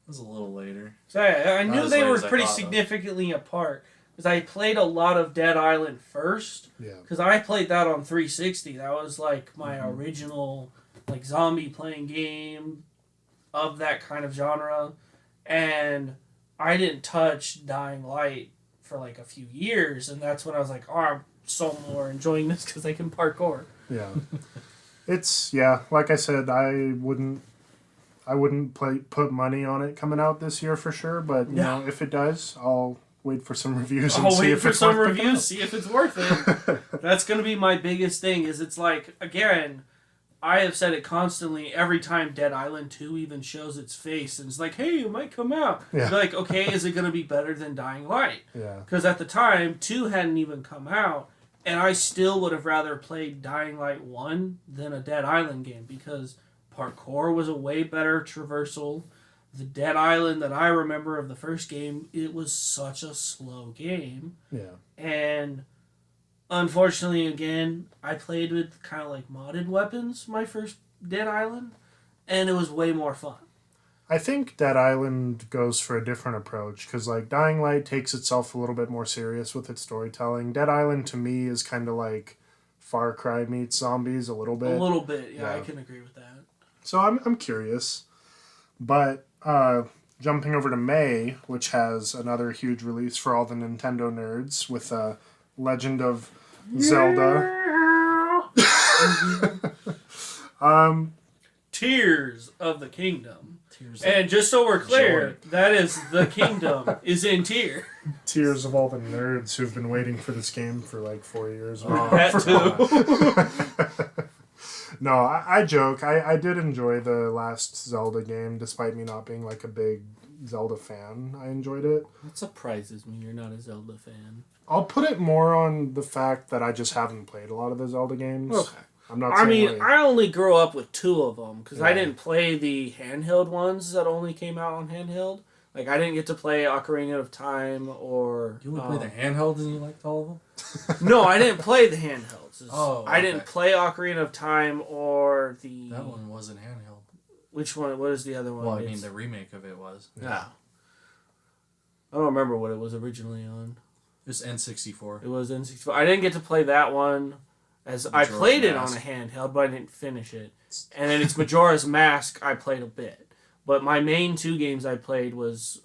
was a little later. So I Not knew as they late were as I pretty thought, though. significantly apart. Because I played a lot of Dead Island first. Yeah. Because I played that on 360. That was my original zombie playing game of that kind of genre. And I didn't touch Dying Light for a few years. And that's when I was like, I'm so more enjoying this because I can parkour. Yeah. It's like I said, I wouldn't put money on it coming out this year for sure, but you know, if it does, I'll wait for some reviews and see if it's worth picking up. See if it's worth it. That's going to be my biggest thing is it's again, I have said it constantly every time Dead Island 2 even shows its face and it's hey, it might come out. Yeah. Okay, is it going to be better than Dying Light? Yeah. Because at the time, 2 hadn't even come out, and I still would have rather played Dying Light 1 than a Dead Island game because parkour was a way better traversal. The Dead Island that I remember of the first game, it was such a slow game. Yeah. And unfortunately, again, I played with kind of like modded weapons my first Dead Island, and it was way more fun. I think Dead Island goes for a different approach because, like, Dying Light takes itself a little bit more serious with its storytelling. Dead Island, to me, is kind of like Far Cry meets zombies a little bit. A little bit, yeah. I can agree with that. So I'm curious. But jumping over to May, which has another huge release for all the Nintendo nerds with Legend of Zelda. Tears of the Kingdom. Tears And just so we're clear, that is the kingdom is in tear. Tears of all the nerds who've been waiting for this game for like 4 years. That too. No, I joke. I did enjoy the last Zelda game, despite me not being like a big Zelda fan. I enjoyed it. That surprises me. You're not a Zelda fan. I'll put it more on the fact that I just haven't played a lot of the Zelda games. Okay. I'm not. I saying mean, like, I only grew up with 2 of them because I Yeah. didn't play the handheld ones that only came out on handheld. Like, I didn't get to play Ocarina of Time or... You only play the handhelds and you liked all of them? No, I didn't play the handhelds. Oh, I didn't okay. play Ocarina of Time or the... That one wasn't handheld. Which one? What is the other one? Well, I mean, the remake of it was. Yeah. I don't remember what it was originally on. It's N64. It was N64. I didn't get to play that one. As I Majora's played it on Mask. a handheld, but I didn't finish it. And then it's Majora's Mask. I played a bit, but my main 2 games I played was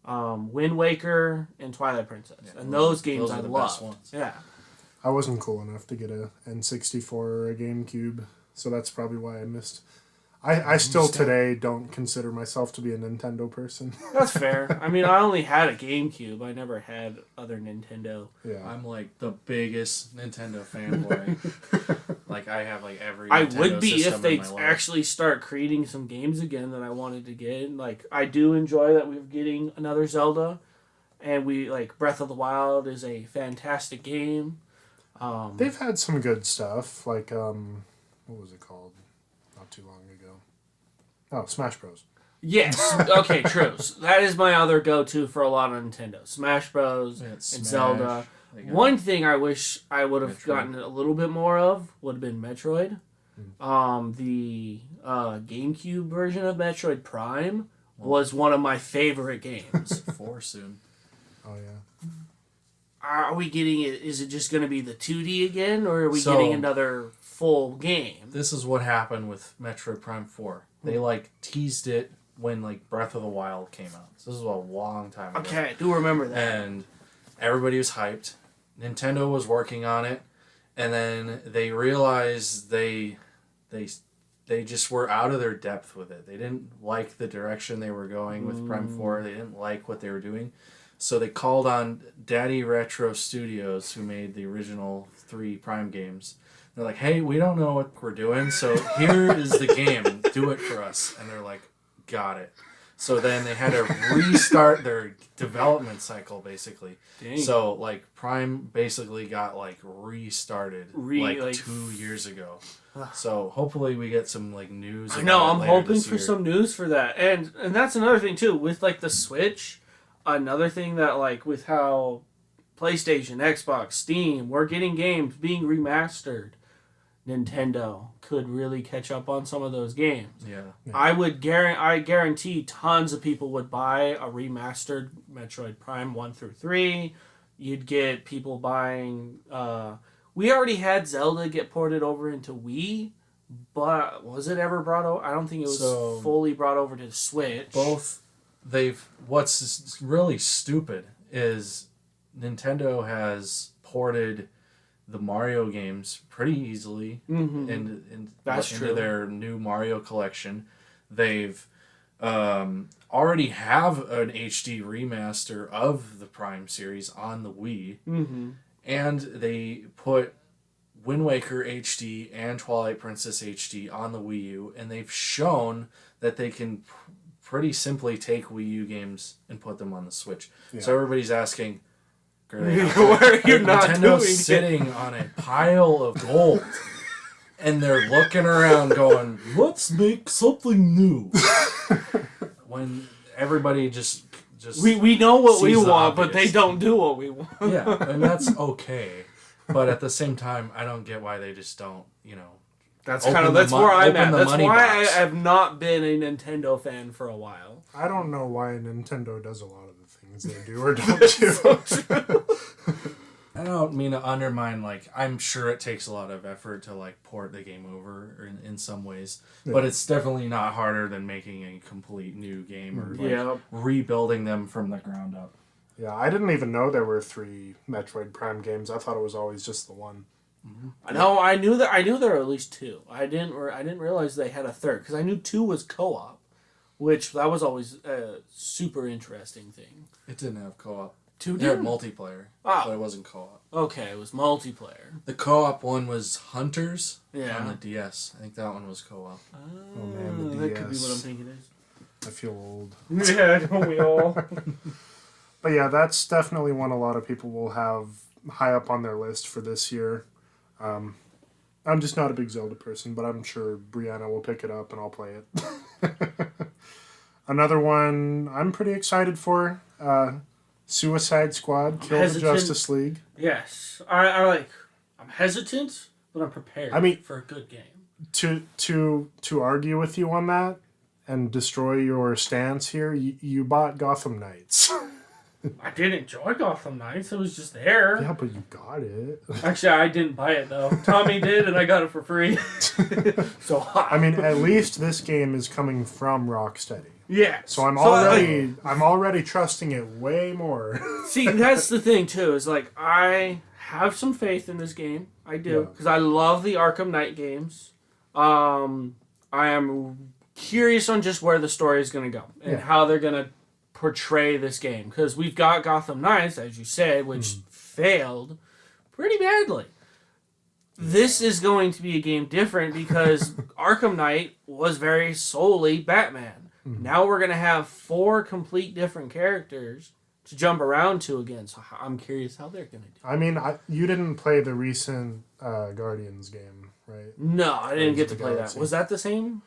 Wind Waker and Twilight Princess, Yeah, and those games are I the loved. best ones. Yeah, I wasn't cool enough to get a N64 or a GameCube, so that's probably why I missed. I still today don't consider myself to be a Nintendo person. that's fair. I mean, I only had a GameCube. I never had other Nintendo. Yeah. I'm like the biggest Nintendo fanboy. Like I have like every. I Nintendo would be system if they in my life. actually start creating some games again that I wanted to get. Like, I do enjoy that we're getting another Zelda, and we like Breath of the Wild is a fantastic game. They've had some good stuff, like what was it called? Not too long ago. Oh, Smash Bros. Yes. Okay, true. So that is my other go-to for a lot of Nintendo. Smash Bros. Yeah, and Smash. Zelda. They got- One thing I wish I would have Metroid. gotten a little bit more of would have been Metroid. The GameCube version of Metroid Prime was one of my favorite games. 4 soon. Oh yeah. Are we getting it? Is it just going to be the 2D again, or are we So- getting another full game? This is what happened with Metroid Prime 4. They like teased it when like Breath of the Wild came out. So this is a long time ago. Okay, I do remember that. And everybody was hyped. Nintendo was working on it, and then they realized they just were out of their depth with it. They didn't like the direction they were going with Prime 4. They didn't like what they were doing. So they called on Daddy Retro Studios, who made the original 3 Prime games. They're like, hey, we don't know what we're doing, so here is the game. Do it for us. And they're like, got it. So then they had to restart their development cycle, basically. Dang. So, like, Prime basically got, like, restarted, like 2 years ago. So, hopefully we get some, like, news. I know, about it I'm later hoping this for year. some news for that. And that's another thing, too. With, like, the Switch, another thing that, like, with how PlayStation, Xbox, Steam, we're getting games being remastered. Nintendo could really catch up on some of those games. Yeah. I guarantee tons of people would buy a remastered Metroid Prime 1 through 3. You'd get people buying we already had Zelda get ported over into Wii, but was it ever brought over? I don't think it was So, fully brought over to Switch. What's really stupid is Nintendo has ported the Mario games pretty easily That's into true. their new Mario collection. They've already have an HD remaster of the Prime series on the Wii, and they put Wind Waker HD and Twilight Princess HD on the Wii U, and they've shown that they can pretty simply take Wii U games and put them on the Switch. Yeah. So everybody's asking, Why are you not Nintendo's doing it? sitting on a pile of gold, and they're looking around going, let's make something new. when everybody just we know what we sees the want, but obvious. they don't do what we want. Yeah, and that's okay. But at the same time, I don't get why they just don't, That's Open kind of the that's mon- where I'm open at. the That's money why I box. have not been a Nintendo fan for a while. I don't know why Nintendo does a lot of the things they do or don't do. I don't mean to undermine, I'm sure it takes a lot of effort to, port the game over in some ways. Yeah. But it's definitely not harder than making a complete new game or, rebuilding them from the ground up. Yeah, I didn't even know there were 3 Metroid Prime games. I thought it was always just the one. I know. I knew there were at least 2. I didn't realize they had a third because I knew 2 was co-op, which that was always a super interesting thing. It didn't have co-op. 2 It had did. multiplayer, Oh. but it wasn't co-op. Okay, it was multiplayer. The co-op one was Hunters Yeah. on the DS. I think that one was co-op. Oh, man, the that could be DS. what I'm thinking it is. I feel old. Yeah, don't we all? But yeah, that's definitely one a lot of people will have high up on their list for this year. I'm just not a big Zelda person, but I'm sure Brianna will pick it up and I'll play it. Another one I'm pretty excited for, Suicide Squad, Kill the hesitant. Justice League. Yes, I'm hesitant, but I'm prepared. I mean- for a good game. To argue with you on that and destroy your stance here, you bought Gotham Knights. I did enjoy Gotham Knights. It was just there. Yeah, but you got it. Actually, I didn't buy it though. Tommy did, and I got it for free. So I mean, at least this game is coming from Rocksteady. yeah. So I'm already trusting it way more. See, that's the thing too. Is I have some faith in this game. I do Yeah. because I love the Arkham Knight games. I am curious on just where the story is going to go and how they're going to portray this game because we've got Gotham Knights, as you said, which failed pretty badly. This is going to be a game different because Arkham Knight was very solely Batman. Now we're going to have 4 complete different characters to jump around to again. So I'm curious how they're going to do. I mean, you didn't play the recent Guardians game, right? No, I didn't get to play that. Galaxy. Was that the same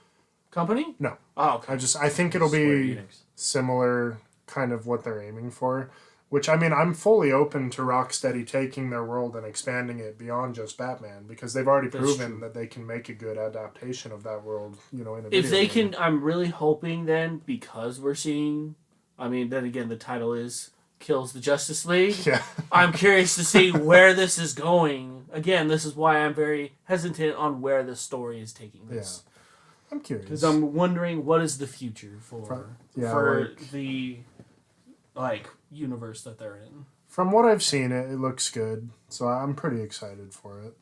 company? No. Oh, okay. I think it'll Square be Enix. similar kind of what they're aiming for. Which, I mean, I'm fully open to Rocksteady taking their world and expanding it beyond just Batman because they've already That's proven true. that they can make a good adaptation of that world, in a If video they game. can, I'm really hoping then, because we're seeing, then again, the title is Kills the Justice League. Yeah. I'm curious to see where this is going. Again, this is why I'm very hesitant on where the story is taking this. I'm curious. Because I'm wondering what is the future for the universe that they're in. From what I've seen, it looks good, so I'm pretty excited for it.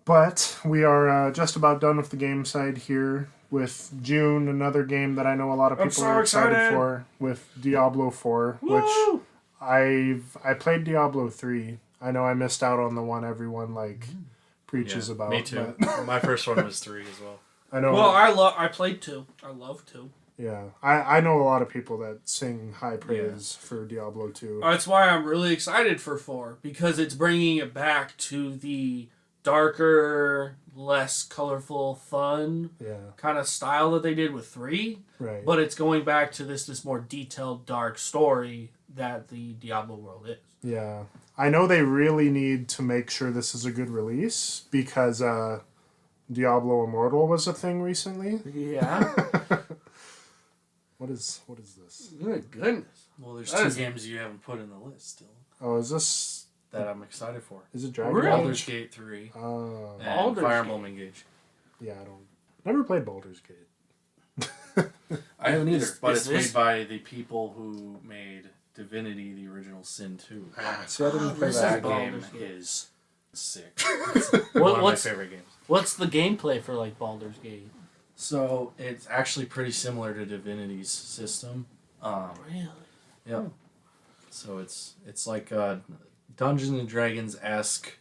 But we are just about done with the game side here with June, another game that I know a lot of I'm people so are excited excited. for, with Diablo 4, which Woo! I played Diablo 3. I know I missed out on the one everyone preaches about. Me too. but My first one was 3 as well. I know. Well, I played 2. I love 2. yeah, I know a lot of people that sing high praise for Diablo 2. That's why I'm really excited for 4 because it's bringing it back to the darker, less colorful, fun Yeah, kind of style that they did with 3, right. but it's going back to this more detailed, dark story that the Diablo world is. Yeah. I know they really need to make sure this is a good release because Diablo Immortal was a thing recently. Yeah. What is this? Good goodness. Well, there's That 2 is- games you haven't put in the list still Oh, is this... that I'm excited for. Is it Dragon Really? Baldur's Age? Gate 3 Oh. and Baldur's Fire Gate. Emblem Engage. Yeah, I don't... Never played Baldur's Gate. I haven't either, but is it's this- made by the people who made Divinity: The Original Sin 2. See, I didn't play this that is That game. game Baldur's Gate. is sick. What, One of my what's favorite games. what's the gameplay for Baldur's Gate? So it's actually pretty similar to Divinity's system. Really? Yep. So it's like a Dungeons and Dragons esque,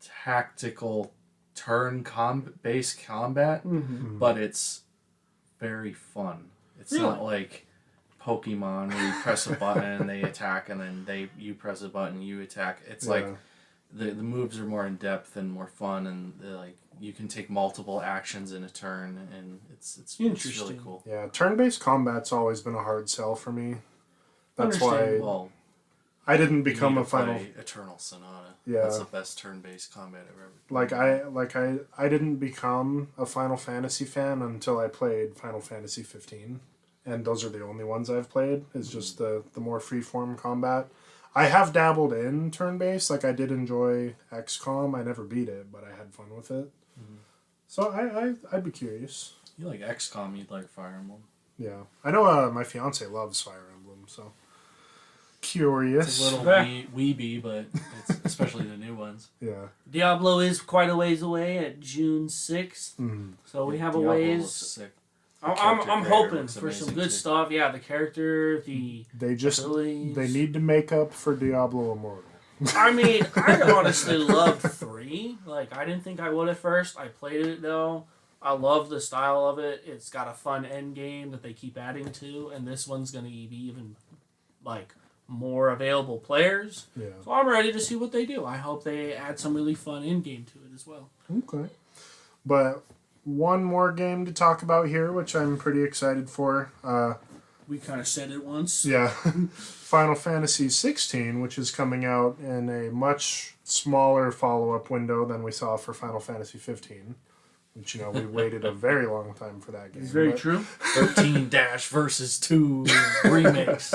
tactical based combat, Mm-hmm. but it's very fun. It's not like Pokemon where you press a button and they attack, and then you press a button, you attack. It's like the moves are more in depth and more fun, and like you can take multiple actions in a turn, and it's really Interesting. cool. Yeah, turn-based combat's always been a hard sell for me. That's why Well, I didn't you become need a to final. play Eternal Sonata. Yeah. That's the best turn-based combat I've ever. I didn't become a Final Fantasy fan until I played Final Fantasy 15, and those are the only ones I've played. Is just the more freeform combat. I have dabbled in turn-based. Like I did enjoy XCOM. I never beat it, but I had fun with it. So I'd be curious. You like XCOM? You'd like Fire Emblem. Yeah, I know. My fiance loves Fire Emblem, so curious. It's a little weeby, but it's especially the new ones. Yeah. Diablo is quite a ways away at June 6th. So we have a Diablo ways. looks sick. I'm creator hoping looks for some amazing, good too. stuff. Yeah, the character, the They abilities. they need to make up for Diablo Immortal. I mean, I honestly loved 3. Like, I didn't think I would at first. I played it, though. I love the style of it. It's got a fun end game that they keep adding to, and this one's going to be even, like, more available players. Yeah. So I'm ready to see what they do. I hope they add some really fun end game to it as well. Okay. But one more game to talk about here, which I'm pretty excited for. We kind of said it once. Yeah. Final Fantasy 16, which is coming out in a much smaller follow-up window than we saw for Final Fantasy 15. Which, we waited a very long time for that game. It's very but- true. 13 Dash versus 2 remix.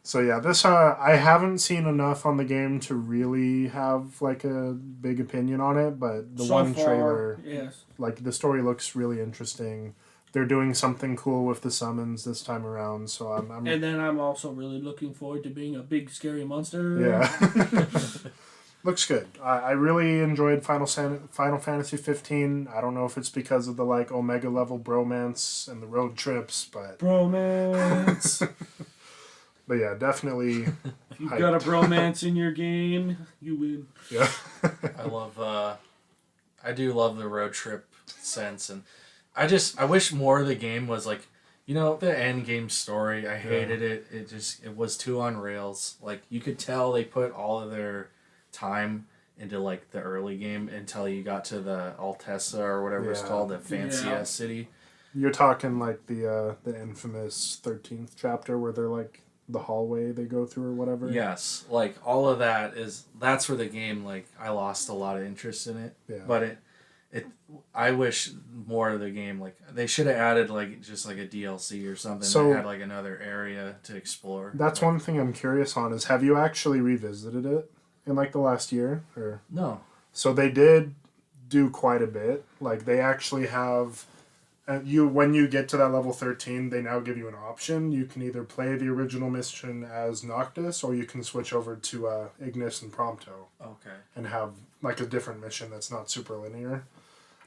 So yeah, this I haven't seen enough on the game to really have like a big opinion on it, but the So one far, trailer, yes. like the story looks really interesting. They're doing something cool with the summons this time around, so I'm And then I'm also really looking forward to being a big scary monster. yeah. Looks good. I really enjoyed Final Fantasy 15. I don't know if it's because of the like Omega level bromance and the road trips, but Bromance. but yeah, definitely. If you've got a bromance in your game, you win. Yeah. I do love the road trip sense, and I wish more of the game was like, the end game story. I hated it. It was too on rails. Like you could tell they put all of their time into like the early game until you got to the Altessa or whatever it's called, the fancy ass city. You're talking like the infamous 13th chapter where they're like the hallway they go through or whatever. Yes, like all of that's where the game, like I lost a lot of interest in it. Yeah. But I wish more of the game, like they should have added like just like a DLC or something So- that had like another area to explore. That's one thing I'm curious on is have you actually revisited it in like the last year or No. so they did do quite a bit. Like they actually have when you get to that level 13, they now give you an option. You can either play the original mission as Noctis or you can switch over to Ignis and Prompto Okay. and have like a different mission that's not super linear.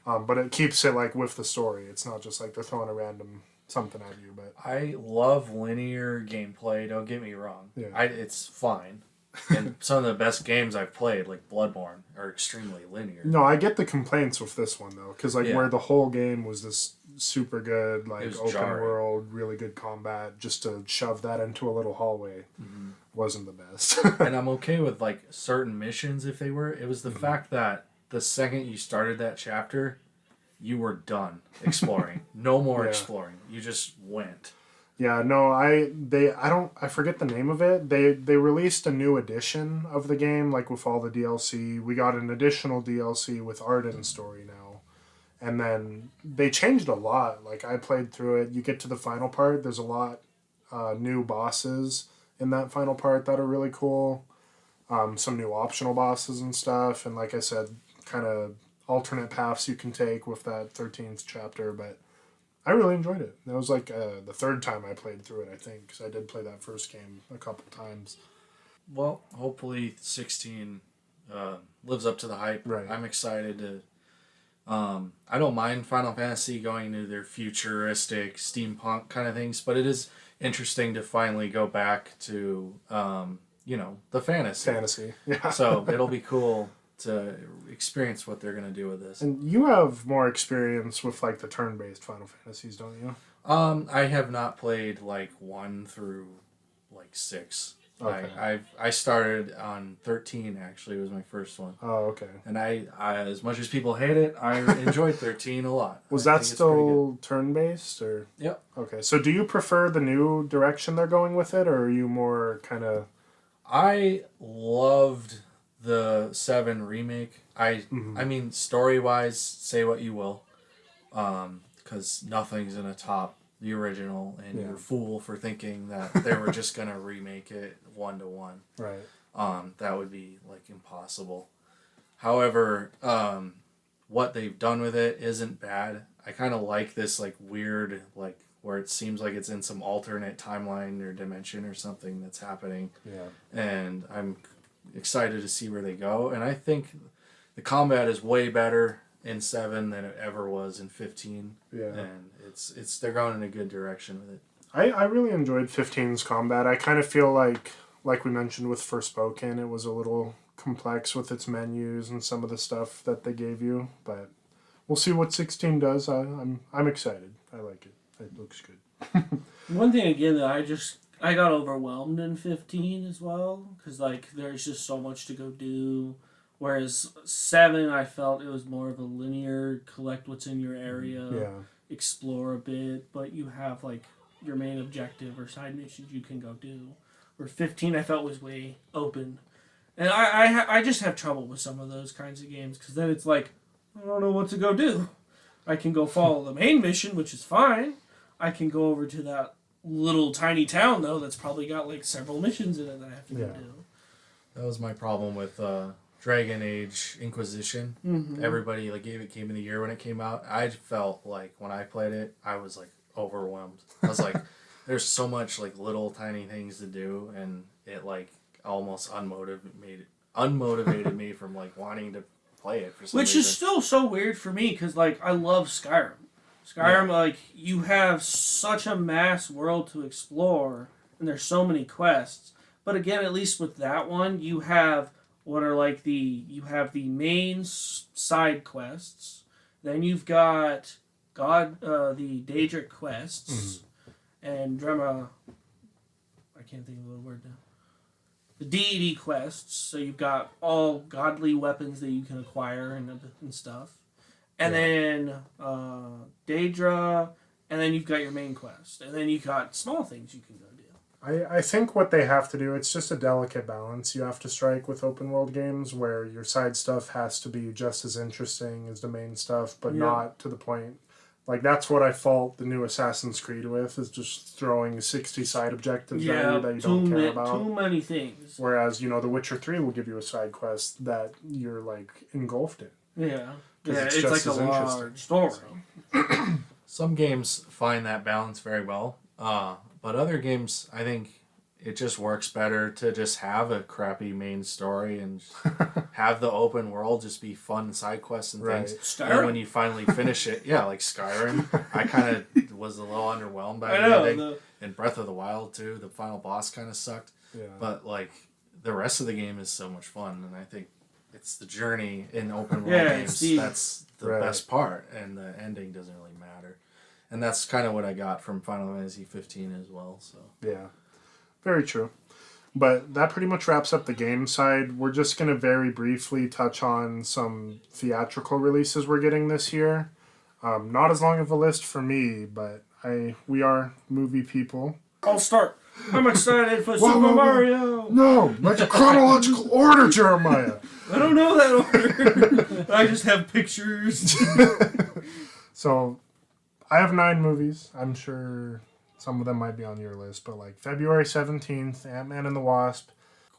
But it keeps it like with the story. It's not just like they're throwing a random something at you. But I love linear gameplay. Don't get me wrong. Yeah. It's fine. And some of the best games I've played, like Bloodborne, are extremely linear. no, I get the complaints with this one though, because like Yeah. where the whole game was this super good like was open jarring. world, really good combat, just to shove that into a little hallway wasn't the best. And I'm okay with like certain missions if they were. It was the fact that the second you started that chapter, you were done exploring. No more Yeah. exploring. You just went. Yeah, no, I forget the name of it. They released a new edition of the game, like with all the DLC. We got an additional DLC with Arden's story now. And then they changed a lot. Like I played through it. You get to the final part, there's a lot new bosses in that final part that are really cool. Some new optional bosses and stuff, and like I said, kind of alternate paths you can take with that 13th chapter, but I really enjoyed it. That was like the third time I played through it, I think, because I did play that first game a couple times. Well, hopefully 16 lives up to the hype. Right. I'm excited to. I don't mind Final Fantasy going into their futuristic steampunk kind of things, but it is interesting to finally go back to the fantasy. Fantasy, yeah. So it'll be cool to experience what they're gonna do with this. And you have more experience with like the turn-based Final Fantasies, don't you? I have not played like 1 through like 6. Okay. I started on 13. Actually, was my first one. Oh, okay. And I as much as people hate it, I enjoyed 13 a lot. Was I that think it's pretty still turn-based, or? good. Yep. Okay, so do you prefer the new direction they're going with it, or are you more kind of... I loved the 7 remake. I mean, story wise, say what you will, because nothing's gonna top the original, and you're a fool for thinking that they were just gonna remake it 1-to-1. Right. That would be like impossible. However, what they've done with it isn't bad. I kind of like this like weird like where it seems like it's in some alternate timeline or dimension or something that's happening. Yeah. And I'm excited to see where they go. And I think the combat is way better in 7 than it ever was in 15. Yeah. And it's they're going in a good direction with it. I really enjoyed 15's combat. I kind of feel like we mentioned with Forspoken, it was a little complex with its menus and some of the stuff that they gave you, but we'll see what 16 does. I'm excited. I like it. It looks good. One thing again that I got overwhelmed in 15 as well, because like there's just so much to go do. Whereas 7, I felt it was more of a linear, collect what's in your area, explore a bit, but you have like your main objective or side missions you can go do. Where 15, I felt was way open, and I just have trouble with some of those kinds of games because then it's like I don't know what to go do. I can go follow the main mission, which is fine. I can go over to that little tiny town though that's probably got like several missions in it that I have to go do. That was my problem with Dragon Age Inquisition. Mm-hmm. Everybody like gave it Game of the Year when it came out. I felt like when I played it, I was like overwhelmed. I was like, there's so much like little tiny things to do, and it like almost unmotivated me from like wanting to play it for some Which reason. is still so weird for me because like I love Skyrim. Skyrim, like you have such a mass world to explore, and there's so many quests. But again, at least with that one, you have what are like you have the main side quests, then you've got the Daedric quests, and Drema. I can't think of the word now. The deity quests. So you've got all godly weapons that you can acquire and stuff. And then Daedra, and then you've got your main quest. And then you've got small things you can go do. I think what they have to do, it's just a delicate balance you have to strike with open world games where your side stuff has to be just as interesting as the main stuff, but not to the point. Like, that's what I fault the new Assassin's Creed with, is just throwing 60 side objectives at you that you don't care about. Too many things. Whereas, The Witcher 3 will give you a side quest that you're, like, engulfed in. Yeah. It's like a large story. Some games find that balance very well, but other games, I think it just works better to just have a crappy main story and have the open world just be fun side quests and things. Skyrim. And when you finally finish it, like Skyrim, I kind of was a little underwhelmed by the ending. And Breath of the Wild too, the final boss kind of sucked. Yeah. But like the rest of the game is so much fun, and I think it's the journey in open world games that's the best part, and the ending doesn't really matter. And that's kind of what I got from Final Fantasy 15 as well. So yeah, very true. But that pretty much wraps up the game side. We're just going to very briefly touch on some theatrical releases we're getting this year. Not as long of a list for me, but we are movie people. I'll start. I'm excited for Super Mario. No, like chronological order, Jeremiah. I don't know that order. I just have pictures. So, I have 9 movies. I'm sure some of them might be on your list, but like February 17th, Ant-Man and the Wasp.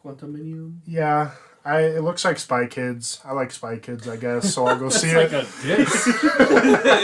Quantuminium? Yeah. It looks like Spy Kids. I like Spy Kids, I guess, so I'll go see it. It's like a diss.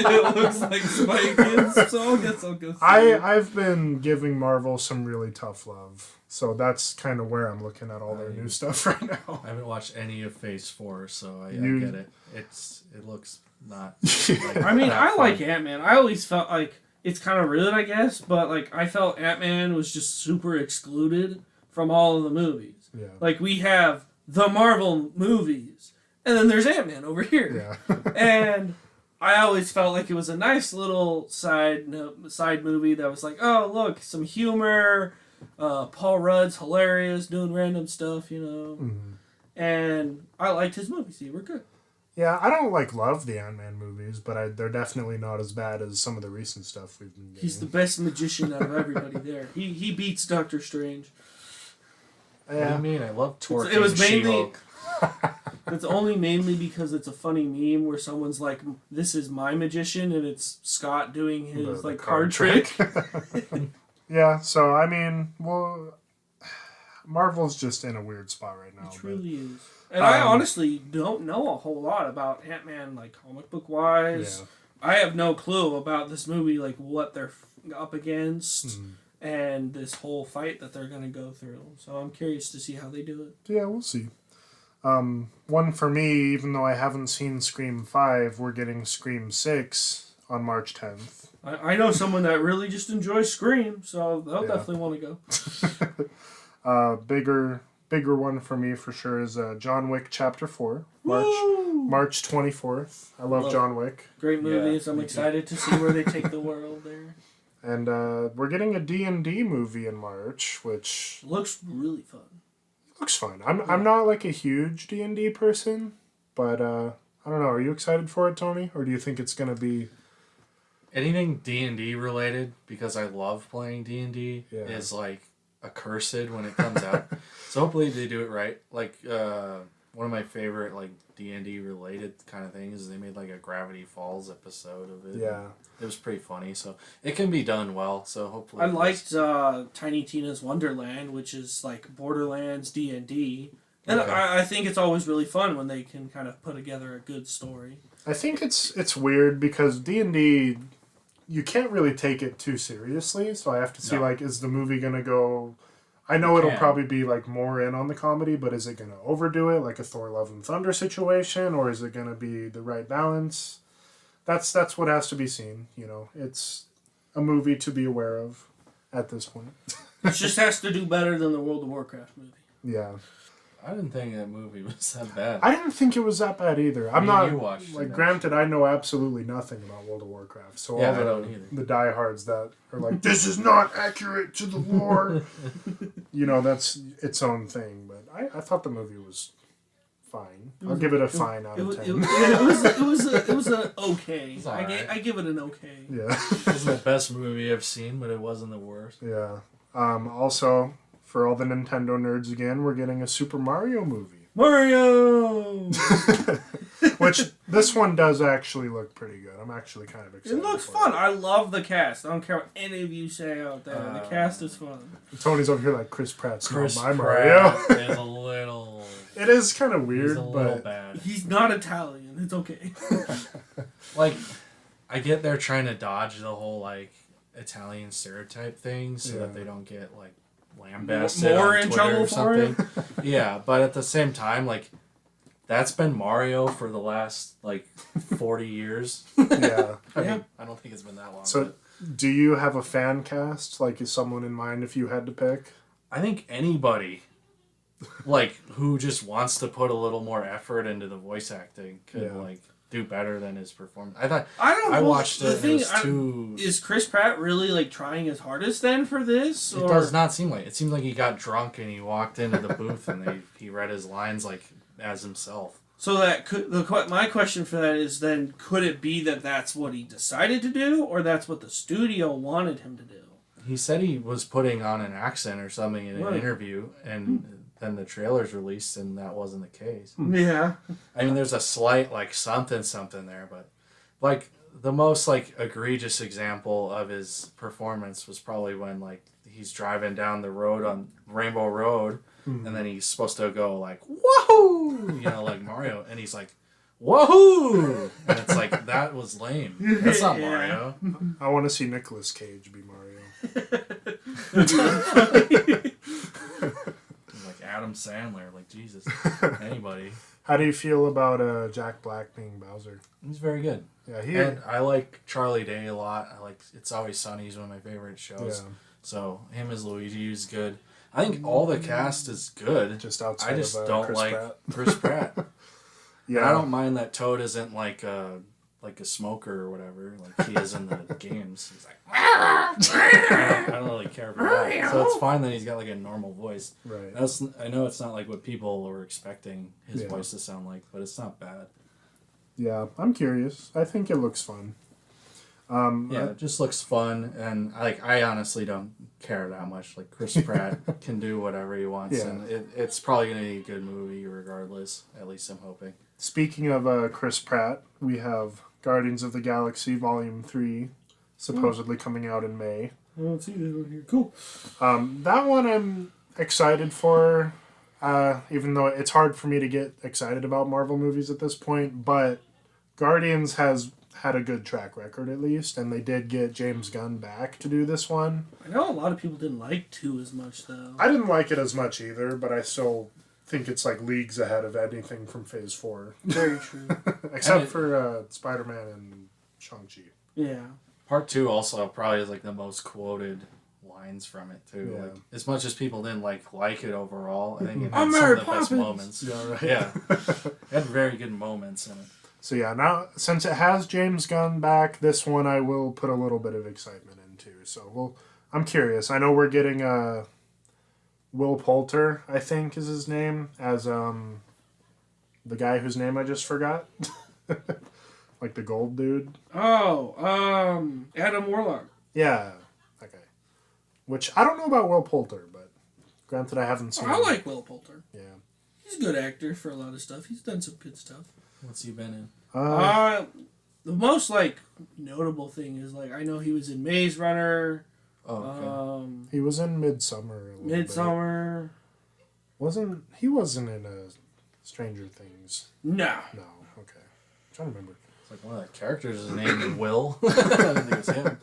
It looks like Spy Kids, so I guess I'll go see it. I've been giving Marvel some really tough love, so that's kind of where I'm looking at all their new stuff right now. I haven't watched any of Phase 4, so I get it. It looks not. Like I mean, I fun. like Ant-Man. I always felt like it's kind of rude, I guess, but like I felt Ant-Man was just super excluded from all of the movies. Yeah. Like we have the Marvel movies, and then there's Ant-Man over here. Yeah. And I always felt like it was a nice little side movie that was like, oh, look, some humor, Paul Rudd's hilarious, doing random stuff, you know. Mm-hmm. And I liked his movies. They were good. Yeah, I don't love the Ant-Man movies, but they're definitely not as bad as some of the recent stuff we've been getting. He's the best magician out of everybody there. He beats Doctor Strange. What do you mean? I love twerking. It was mainly. She-Hulk. It's only mainly because it's a funny meme where someone's like, "This is my magician," and it's Scott doing his The card trick. Yeah, so I mean, well, Marvel's just in a weird spot right now. It truly is. And I honestly don't know a whole lot about Ant-Man, like comic book wise. Yeah. I have no clue about this movie, like what they're up against, and this whole fight that they're gonna go through. So I'm curious to see how they do it. Yeah, we'll see. One for me, even though I haven't seen Scream 5, we're getting Scream 6 on March 10th. I know someone that really just enjoys Scream, so they'll definitely want to go. Bigger one for me for sure is John Wick Chapter 4, March 24th. I love John Wick. Great movies. I'm excited to see where they take the world there. And we're getting a D&D movie in March, which Looks really fun. looks fun. I'm not like a huge D&D person, but I don't know. Are you excited for it, Tony? Or do you think it's going to be... Anything D&D related, because I love playing D&D, Yeah. is like accursed when it comes out. So hopefully they do it right. Like one of my favorite like D&D related kind of things is they made like a Gravity Falls episode of it. Yeah. It was pretty funny, so it can be done well. So hopefully I liked Tiny Tina's Wonderland, which is like Borderlands D&D. And Okay. I think it's always really fun when they can kind of put together a good story. I think it's weird because D&D, you can't really take it too seriously, so I have to see, like, is the movie going to go... I know it'll probably be, like, more in on the comedy, but is it going to overdo it, like a Thor Love and Thunder situation, or is it going to be the right balance? That's what has to be seen, you know. It's a movie to be aware of at this point. It just has to do better than the World of Warcraft movie. Yeah. I didn't think that movie was that bad. I didn't think it was that bad either. I'm You not... watched Like, it, granted, I know absolutely nothing about World of Warcraft, so Yeah, all I don't either. the diehards that are like, this is not accurate to the lore, you know, that's its own thing. But I thought the movie was fine. I'll give it a fine out of 10. It was a okay. It's all right. I give it an okay. Yeah. It wasn't the best movie I've seen, but it wasn't the worst. Yeah. Also, for all the Nintendo nerds again, we're getting a Super Mario movie. Mario! Which, this one does actually look pretty good. I'm actually kind of excited. It looks for fun. I love the cast. I don't care what any of you say out there. The cast is fun. Tony's over here like, Chris Pratt's Chris not my Pratt Mario. is a little... It is kind of He's weird, a little but... bad. He's not Italian. It's okay. Like, I get they're trying to dodge the whole, like, Italian stereotype thing so that they don't get, like, lambasted More on in Twitter trouble or for it? something. Yeah, but at the same time, like, that's been Mario for the last, like, 40 years. Yeah. I mean, I don't think it's been that long. So, but do you have a fan cast? Like, is someone in mind if you had to pick? I think anybody, like, who just wants to put a little more effort into the voice acting could, like, do better than his performance. I watched it and it was too... Is Chris Pratt really, like, trying his hardest then for this? It or? does not seem like it. Seemed like he got drunk and he walked into the booth and he read his lines, like, as himself. So that could my question for that is then, could it be that that's what he decided to do, or that's what the studio wanted him to do? He said he was putting on an accent or something in an interview, and then the trailer's released, and that wasn't the case. Yeah. I mean, there's a slight, like, something there, but, like, the most, like, egregious example of his performance was probably when, like, he's driving down the road on Rainbow Road, and then he's supposed to go, like, woohoo! You know, like Mario, and he's like, woohoo! And it's like, that was lame. That's not Mario. I want to see Nicolas Cage be Mario. Like Adam Sandler, like, Jesus. Anybody. How do you feel about Jack Black being Bowser? He's very good. Yeah, And I like Charlie Day a lot. I like It's Always Sunny. He's one of my favorite shows. Yeah. So him as Luigi is good. I think all the cast is good. Just outside I just of don't Chris like Pratt. Chris Pratt. Yeah. And I don't mind that Toad isn't like like a smoker or whatever, like he is in the games. He's like, I don't really care for that. So it's fine that he's got like a normal voice. Right. I know it's not like what people were expecting his voice to sound like, but it's not bad. Yeah, I'm curious. I think it looks fun. It just looks fun, and I honestly don't care that much. Like Chris Pratt can do whatever he wants, and it's probably gonna be a good movie regardless. At least I'm hoping. Speaking of Chris Pratt, we have Guardians of the Galaxy Volume 3 supposedly coming out in May. I don't see that one here. Cool. That one I'm excited for, even though it's hard for me to get excited about Marvel movies at this point, but Guardians has had a good track record at least, and they did get James Gunn back to do this one. I know a lot of people didn't like 2 as much, though. I didn't like it as much either, but I still think it's like leagues ahead of anything from Phase 4. Very true. Except for Spider-Man and Shang-Chi. Yeah. Part 2 also probably is like the most quoted lines from it too. Yeah. Like as much as people didn't like it overall, I think it I'm had some Mary of the best Poppins. moments. Yeah, right. Yeah, it had very good moments in it. So yeah, now since it has James Gunn back, this one I will put a little bit of excitement into. So I'm curious. I know we're getting Will Poulter, I think is his name, as the guy whose name I just forgot. Like the gold dude. Oh, Adam Warlock. Yeah, that guy. Which I don't know about Will Poulter, but granted I haven't seen I him. like Will Poulter. Yeah. He's a good actor for a lot of stuff. He's done some good stuff. What's he been in? The most notable thing is I know he was in Maze Runner. Oh, okay. He was in Midsummer. Midsummer. He wasn't in Stranger Things? No. No. Okay. I'm trying to remember. It's like one of the characters is named Will. I don't think it's him.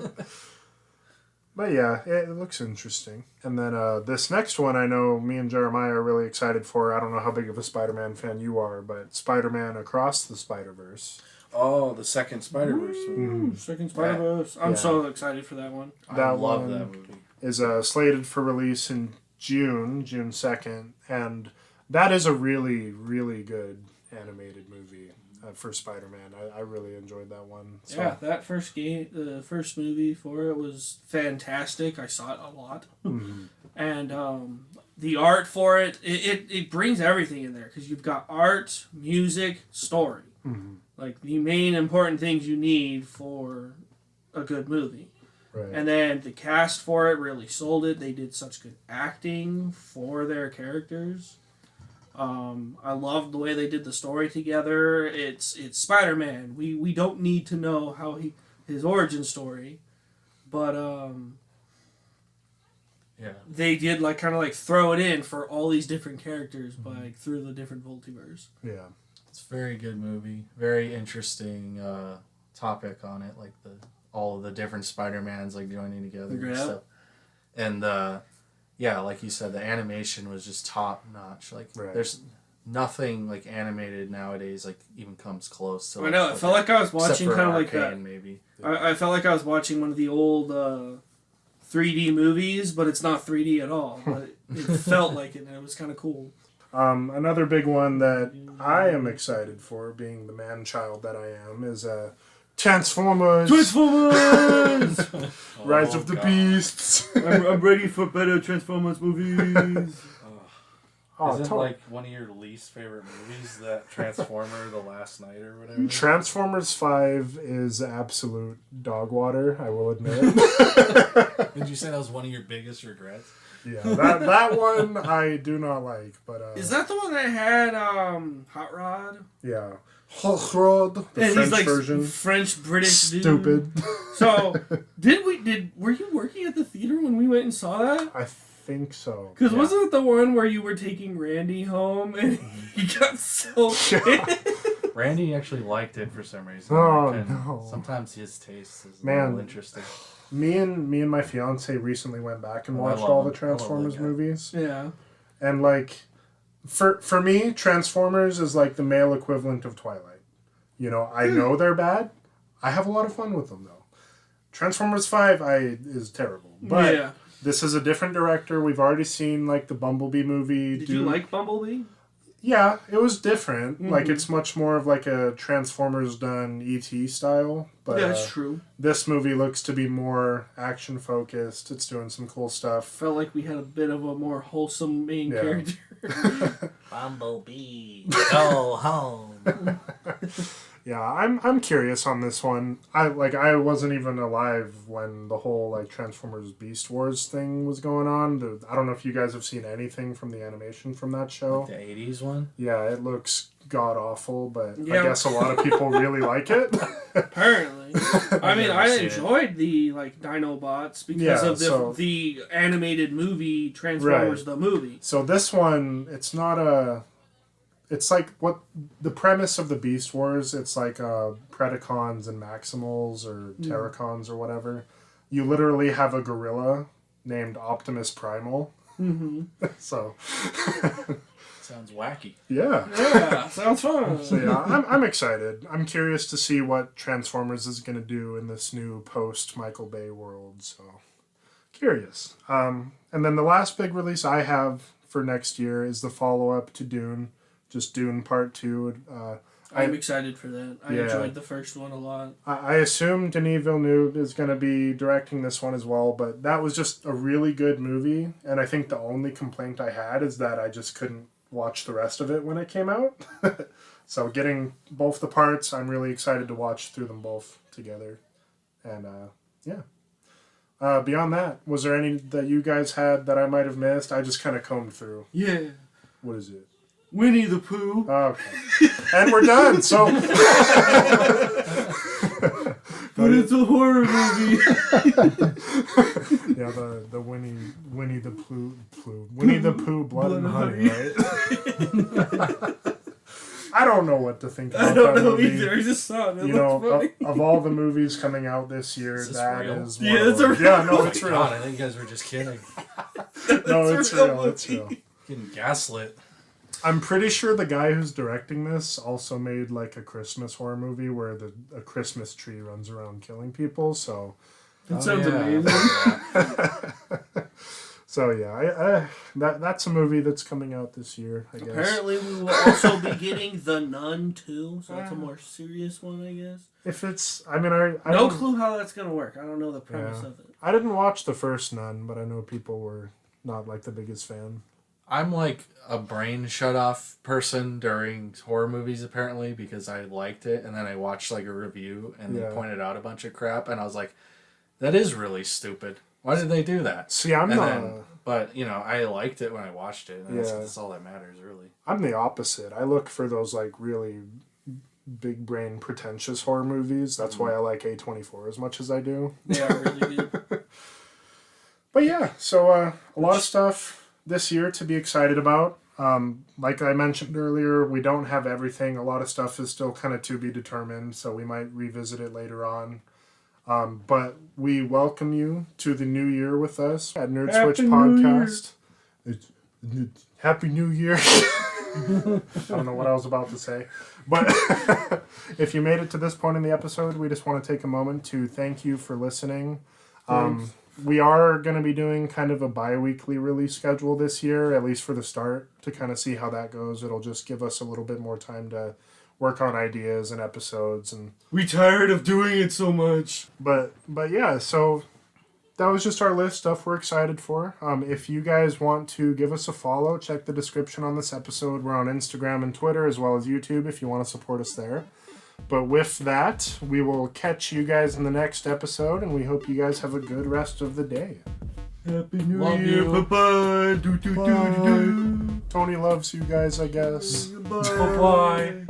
But yeah, it looks interesting. And then this next one, I know me and Jeremiah are really excited for. I don't know how big of a Spider-Man fan you are, but Spider-Man Across the Spider-Verse. Oh, the second Spider-Verse movie. Second Spider-Verse. I'm so excited for that one. I love that movie. Is slated for release in June 2nd, and that is a really, really good animated movie for Spider-Man. I really enjoyed that one. So. Yeah, that first game, the first movie for it was fantastic. I saw it a lot. Mm-hmm. And the art for it brings everything in there because you've got art, music, story. Mm-hmm. Like the main important things you need for a good movie. Right. And then the cast for it really sold it. They did such good acting for their characters. I loved the way they did the story together. It's Spider-Man. We don't need to know how his origin story, but they did kind of throw it in for all these different characters through the different multiverse. Yeah. It's a very good movie. Very interesting topic on it, like all of the different Spider-Mans joining together and stuff. And like you said, the animation was just top notch. There's nothing animated nowadays even comes close to. I know. It felt like I was watching kind of like that. Maybe. I felt like I was watching one of the old 3D movies, but it's not 3D at all. But it felt like it, and it was kind of cool. Another big one that I am excited for, being the man-child that I am, is Transformers! Rise of the Beasts! I'm ready for better Transformers movies. Isn't one of your least favorite movies that Transformer: The Last Night or whatever? Transformers 5 is absolute dog water, I will admit. Did you say that was one of your biggest regrets? Yeah, that one I do not like, but is that the one that had Hot Rod? Yeah, Hot Rod, the and French he's version. French British Stupid. Dude. So were you working at the theater when we went and saw that? I think so. Because wasn't it the one where you were taking Randy home and he got so pissed? Randy actually liked it for some reason. Oh no! Sometimes his taste is a Man. little interesting. Me and my fiance recently went back and watched all the Transformers movies. Yeah. And for me, Transformers is the male equivalent of Twilight. I know they're bad. I have a lot of fun with them though. Transformers 5 is terrible. But this is a different director. We've already seen the Bumblebee movie. Did you like Bumblebee? Yeah, it was different. Mhm. Like, it's much more of like a Transformers done E.T. style. But Yeah, that's true. this movie looks to be more action focused. It's doing some cool stuff. Felt like we had a bit of a more wholesome main Yeah. character. Bumblebee, go home. Yeah, I'm curious on this one. I wasn't even alive when the whole like Transformers Beast Wars thing was going on. I don't know if you guys have seen anything from the animation from that show. The 80s one? Yeah, it looks god awful, but Yeah. I guess a lot of people really like it. Apparently. I mean, never I seen it. enjoyed the like Dinobots because Yeah, of so- the animated movie Transformers the movie. So this one, it's not a. It's like what the premise of the Beast Wars. It's like Predacons and Maximals or Terracons or whatever. You literally have a gorilla named Optimus Primal. Mm-hmm. So Sounds wacky. yeah. Yeah, sounds fun. So yeah, I'm excited. I'm curious to see what Transformers is going to do in this new post Michael Bay world. So curious. And then the last big release I have for next year is the follow up to Dune, just Dune Part 2. I'm excited for that. I Yeah. enjoyed the first one a lot. I assume Denis Villeneuve is going to be directing this one as well, but that was just a really good movie. And I think the only complaint I had is that I just couldn't watch the rest of it when it came out. So getting both the parts, I'm really excited to watch through them both together. And yeah. Beyond that, was there any that you guys had that I might have missed? I just kind of combed through. Yeah. What is it? Winnie the Pooh. Okay. And we're done. So. But it's a horror movie. Yeah, the Winnie the Pooh Blood and Honey, right? I don't know what to think about I don't that know movie. either. I just saw it. It You looks know, funny. of all the movies coming out this year, Is this that real? is Yeah, one of it's a them. real Yeah, no, Oh it's my real. God, I think you guys were just kidding. No, It's it's a real real. It's movie. real. Getting gaslit. I'm pretty sure the guy who's directing this also made like a Christmas horror movie where a Christmas tree runs around killing people. So, That sounds yeah. amazing. so yeah, that's a movie that's coming out this year. I guess. Apparently, we will also be getting The Nun too, so that's a more serious one, I guess. If it's, I mean, I No don't- clue how that's gonna work. I don't know the premise Yeah. of it. I didn't watch the first Nun, but I know people were not like the biggest fan. I'm like a brain shut off person during horror movies apparently because I liked it and then I watched like a review and Yeah. they pointed out a bunch of crap and I was like, that is really stupid. Why did they do that? See, I'm And not. then, but you know, I liked it when I watched it and Yeah. that's all that matters really. I'm the opposite. I look for those like really big brain pretentious horror movies. That's why I like A24 as much as I do. They are really good. But yeah, so a lot of stuff this year to be excited about. Like I mentioned earlier, we don't have everything. A lot of stuff is still kind of to be determined, so we might revisit it later on. But we welcome you to the new year with us at Nerd Switch Happy New Podcast. Happy New Year. I don't know what I was about to say. But if you made it to this point in the episode, we just want to take a moment to thank you for listening. We are going to be doing kind of a bi-weekly release schedule this year, at least for the start, to kind of see how that goes. It'll just give us a little bit more time to work on ideas and episodes. And We tired of doing it so much. But yeah, so that was just our list, stuff we're excited for. If you guys want to give us a follow, check the description on this episode. We're on Instagram and Twitter, as well as YouTube, if you want to support us there. But with that, we will catch you guys in the next episode, and we hope you guys have a good rest of the day. Happy New Love Year. you. Bye-bye. Do, do, do, do, do. Tony loves you guys, I guess. Bye. Bye-bye.